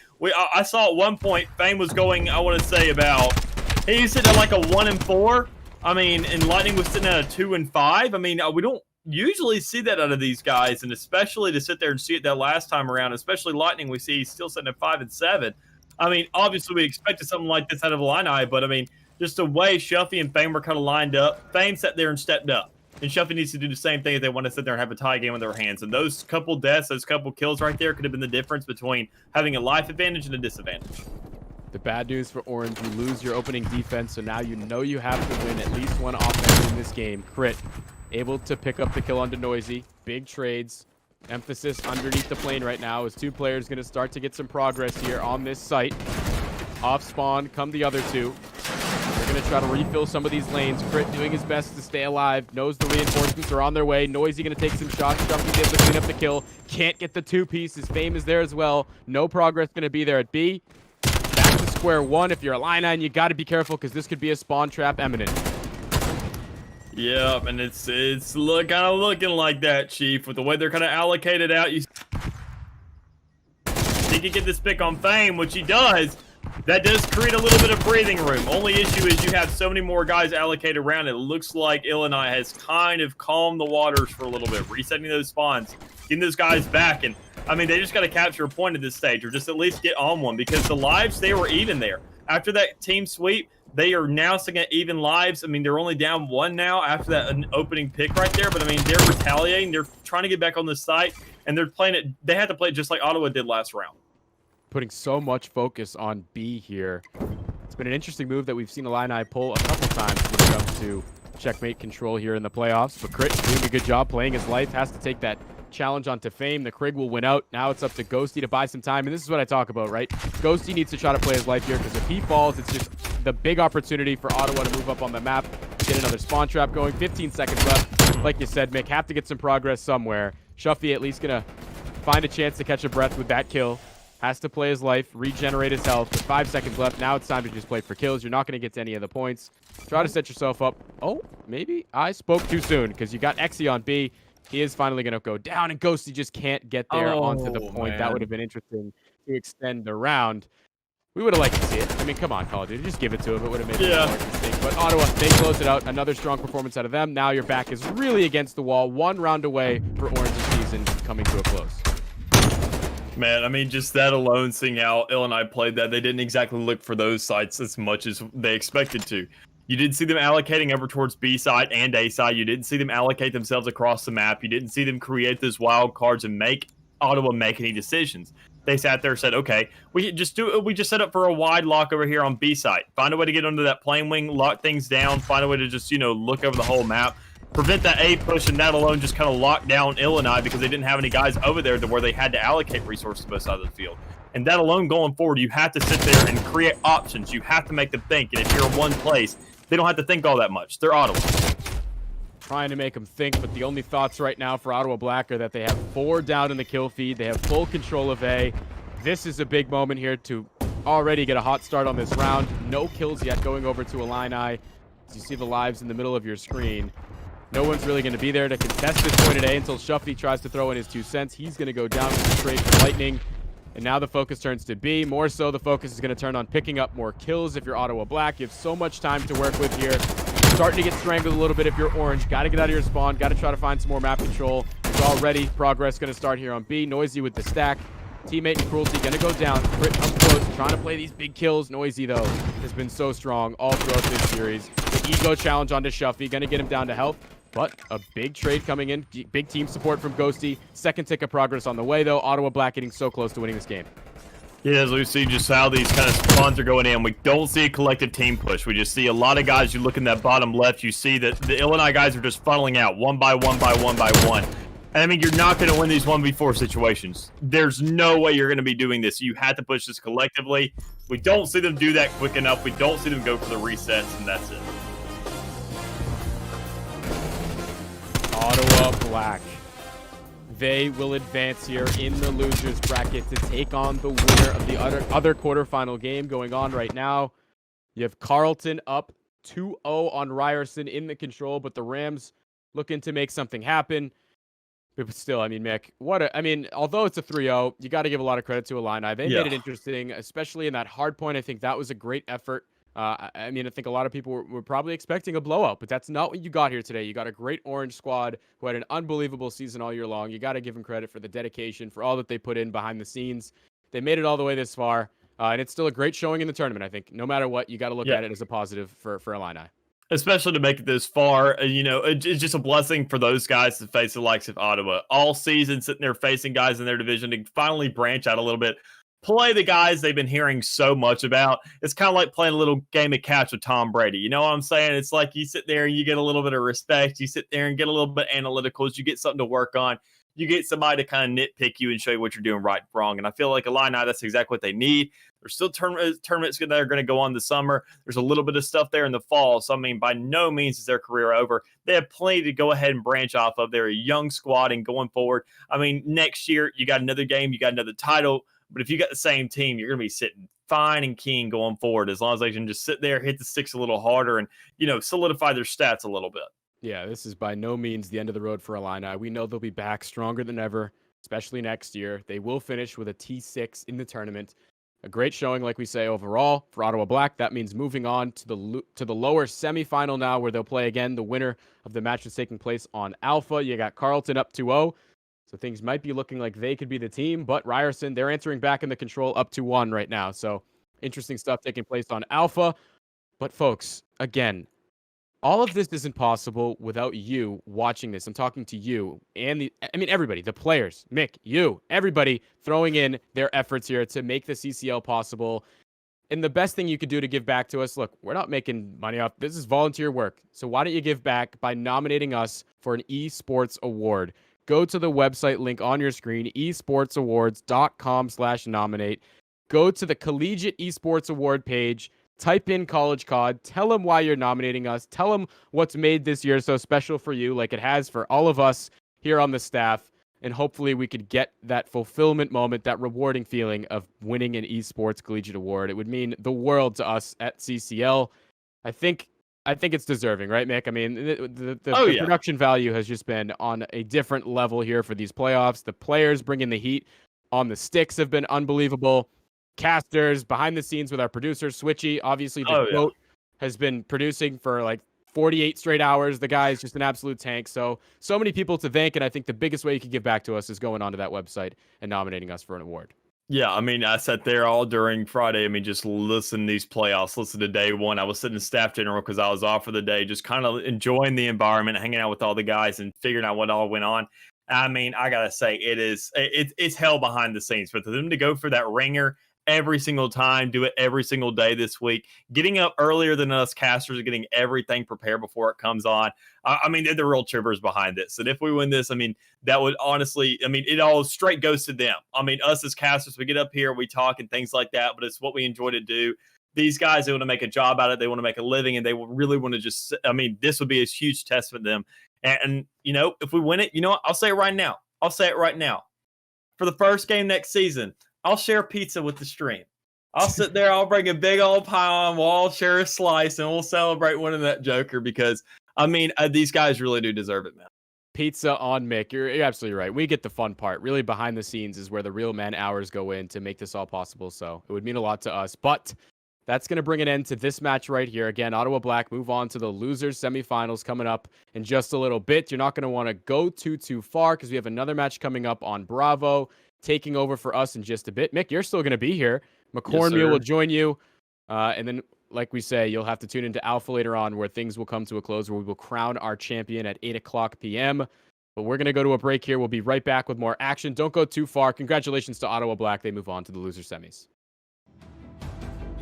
I saw at one point Fame was going, I want to say about, he was sitting at like a 1 and 4. I mean, and Lightning was sitting at a 2 and 5. I mean, we don't usually see that out of these guys, and especially to sit there and see it that last time around, especially Lightning, we see he's still sitting at 5 and 7. I mean, obviously we expected something like this out of Illini, but I mean, just the way Shuffy and Fame were kind of lined up, Fame sat there and stepped up. And Shuffy needs to do the same thing if they want to sit there and have a tie game in their hands. And those couple deaths, those couple kills right there could have been the difference between having a life advantage and a disadvantage. The bad news for Orange, you lose your opening defense, so now you know you have to win at least one offense in this game. Crit, able to pick up the kill onto Noisy. Big trades. Emphasis underneath the plane right now as 2 players going to start to get some progress here on this site. Off spawn come the other 2. They're going to try to refill some of these lanes. Crit doing his best to stay alive. Knows the reinforcements are on their way. Noisy going to take some shots. Shuffy's able to clean up the kill. Can't get the 2 pieces. Fame is there as well. No progress going to be there at B. Back to square 1. If you're a Illini, you got to be careful because this could be a spawn trap imminent. Yeah, and it's kind of looking like that, Chief, with the way they're kind of allocated out. You he can get this pick on Fame, which he does. That does create a little bit of breathing room. Only issue is you have so many more guys allocated around. It looks like Illini has kind of calmed the waters for a little bit, resetting those spawns, getting those guys back. And, I mean, they just got to capture a point at this stage or just at least get on one because the lives, they were even there. After that team sweep, they are now sitting at even lives. I mean, they're only down 1 now after that opening pick right there. But, I mean, they're retaliating. They're trying to get back on the site, and they're playing it. They had to play it just like Ottawa did last round. Putting so much focus on B here. It's been an interesting move that we've seen Illini pull a couple times when it comes to checkmate control here in the playoffs. But Crit doing a good job playing his life. Has to take that challenge onto Fame. The Krig will win out. Now it's up to Ghosty to buy some time. And this is what I talk about, right? Ghosty needs to try to play his life here because if he falls, it's just the big opportunity for Ottawa to move up on the map, get another spawn trap going. 15 seconds left. Like you said, Mick, have to get some progress somewhere. Shuffy at least going to find a chance to catch a breath with that kill. Has to play his life, regenerate his health. With 5 seconds left, now it's time to just play for kills. You're not going to get to any of the points. Try to set yourself up. Oh, maybe I spoke too soon because you got Exy on B. He is finally going to go down, and Ghosty just can't get there onto the point. Man. That would have been interesting to extend the round. We would have liked to see it. I mean, come on, Call of Duty. Just give it to him. It would have made it more interesting. But Ottawa, they close it out. Another strong performance out of them. Now your back is really against the wall. One round away for Orange's season coming to a close. Man, I mean, just that alone, seeing how Illini played that, they didn't exactly look for those sites as much as they expected to. You didn't see them allocating over towards B side and A side. You didn't see them allocate themselves across the map. You didn't see them create those wild cards and make Ottawa make any decisions. They sat there and said, okay, we just set up for a wide lock over here on B side. Find a way to get under that plane wing, lock things down, find a way to just, look over the whole map. Prevent that A push, and that alone just kind of locked down Illini because they didn't have any guys over there to where they had to allocate resources to both sides of the field. And that alone going forward, you have to sit there and create options. You have to make them think. And if you're in one place, they don't have to think all that much. They're Ottawa. Trying to make them think, but the only thoughts right now for Ottawa Black are that they have 4 down in the kill feed. They have full control of A. This is a big moment here to already get a hot start on this round. No kills yet going over to Illini. As you see the lives in the middle of your screen. No one's really going to be there to contest this point at A until Shuffy tries to throw in his 2 cents. He's going to go down with the trade for Lightning. And now the focus turns to B. More so, the focus is going to turn on picking up more kills if you're Ottawa Black. You have so much time to work with here. Starting to get strangled a little bit if you're Orange. Got to get out of your spawn. Got to try to find some more map control. There's already progress going to start here on B. Noisy with the stack. Teammate and Cruelty going to go down. Crit up close. Trying to play these big kills. Noisy, though, has been so strong all throughout this series. The ego challenge onto Shuffy. Going to get him down to health. But a big trade coming in. Big team support from Ghosty. Second tick of progress on the way, though. Ottawa Black getting so close to winning this game. Yeah, as we see just how these kind of spawns are going in. We don't see a collective team push. We just see a lot of guys. You look in that bottom left, you see that the Illini guys are just funneling out one by one by one by one. And I mean, you're not going to win these 1v4 situations. There's no way you're going to be doing this. You have to push this collectively. We don't see them do that quick enough. We don't see them go for the resets, and that's it. Ottawa Black. They will advance here in the losers bracket to take on the winner of the other quarterfinal game going on right now. You have Carleton up 2-0 on Ryerson in the control, but the Rams looking to make something happen. But still, I mean, Mick, although it's a 3-0, you got to give a lot of credit to Illini. They made it interesting, especially in that hard point. I think that was a great effort. I think a lot of people were probably expecting a blowout, but that's not what you got here today. You got a great Orange squad who had an unbelievable season all year long. You got to give them credit for the dedication, for all that they put in behind the scenes. They made it all the way this far, and it's still a great showing in the tournament. I think no matter what, you got to look at it as a positive for Illini. Especially to make it this far, it's just a blessing for those guys to face the likes of Ottawa. All season sitting there facing guys in their division to finally branch out a little bit. Play the guys they've been hearing so much about. It's kind of like playing a little game of catch with Tom Brady. You know what I'm saying? It's like you sit there and you get a little bit of respect. You sit there and get a little bit analytical. You get something to work on. You get somebody to kind of nitpick you and show you what you're doing right and wrong. And I feel like Illini, that's exactly what they need. There's still tournaments that are going to go on this summer. There's a little bit of stuff there in the fall. So, I mean, by no means is their career over. They have plenty to go ahead and branch off of. They're a young squad, and going forward, I mean, next year, you got another game, you got another title. But if you got the same team, you're going to be sitting fine and keen going forward, as long as they can just sit there, hit the sticks a little harder, and, solidify their stats a little bit. Yeah, this is by no means the end of the road for Illini. We know they'll be back stronger than ever, especially next year. They will finish with a T6 in the tournament. A great showing, like we say, overall for Ottawa Black. That means moving on to the lower semifinal now, where they'll play again the winner of the match that's taking place on Alpha. You got Carleton up 2-0. So things might be looking like they could be the team, but Ryerson, they're answering back in the control up 2-1 right now. So interesting stuff taking place on Alpha. But folks, again, all of this isn't possible without you watching this. I'm talking to you and everybody, the players, Mick, you, everybody throwing in their efforts here to make the CCL possible. And the best thing you could do to give back to us, look, we're not making money off. This is volunteer work. So why don't you give back by nominating us for an esports award? Go to the website link on your screen, esportsawards.com/nominate. Go to the Collegiate Esports Award page, type in College COD, tell them why you're nominating us, tell them what's made this year so special for you, like it has for all of us here on the staff, and hopefully we could get that fulfillment moment, that rewarding feeling of winning an esports collegiate award. It would mean the world to us at CCL. I think it's deserving, right, Mick? I mean, the production value has just been on a different level here for these playoffs. The players bringing the heat on the sticks have been unbelievable. casters, behind the scenes with our producer, Switchy. Obviously, the Oh yeah. goat has been producing for like 48 straight hours. The guy is just an absolute tank. So many people to thank. And I think the biggest way you can give back to us is going onto that website and nominating us for an award. Yeah, I mean, I sat there all during Friday. I mean, just listen to these playoffs, listen to day one. I was sitting in staff general because I was off for the day, just kind of enjoying the environment, hanging out with all the guys and figuring out what all went on. I mean, I gotta say, it's hell behind the scenes. But for them to go for that ringer every single time, do it every single day this week, getting up earlier than us casters, getting everything prepared before it comes on. I mean, they're the real trippers behind this. And if we win this, I mean, that would honestly, I mean, it all straight goes to them. I mean, us as casters, we get up here, we talk and things like that, but it's what we enjoy to do. These guys, they want to make a job out of it. They want to make a living, and they will really want to just, I mean, this would be a huge testament to them. And, you know, if we win it, you know what? I'll say it right now. I'll say it right now. For the first game next season, I'll share pizza with the stream. I'll sit there. I'll bring a big old pile on. We'll all share a slice, and we'll celebrate winning that Joker because, I mean, these guys really do deserve it, man. Pizza on Mick. You're absolutely right. We get the fun part. Really, behind the scenes is where the real man hours go in to make this all possible. So it would mean a lot to us. But that's going to bring an end to this match right here. Again, Ottawa Black move on to the losers semifinals coming up in just a little bit. You're not going to want to go too far because we have another match coming up on Bravo, taking over for us in just a bit. Mick, you're still going to be here. McCornmeal will join you. And then, like we say, you'll have to tune into Alpha later on where things will come to a close, where we will crown our champion at 8 o'clock p.m. But we're going to go to a break here. We'll be right back with more action. Don't go too far. Congratulations to Ottawa Black. They move on to the loser semis.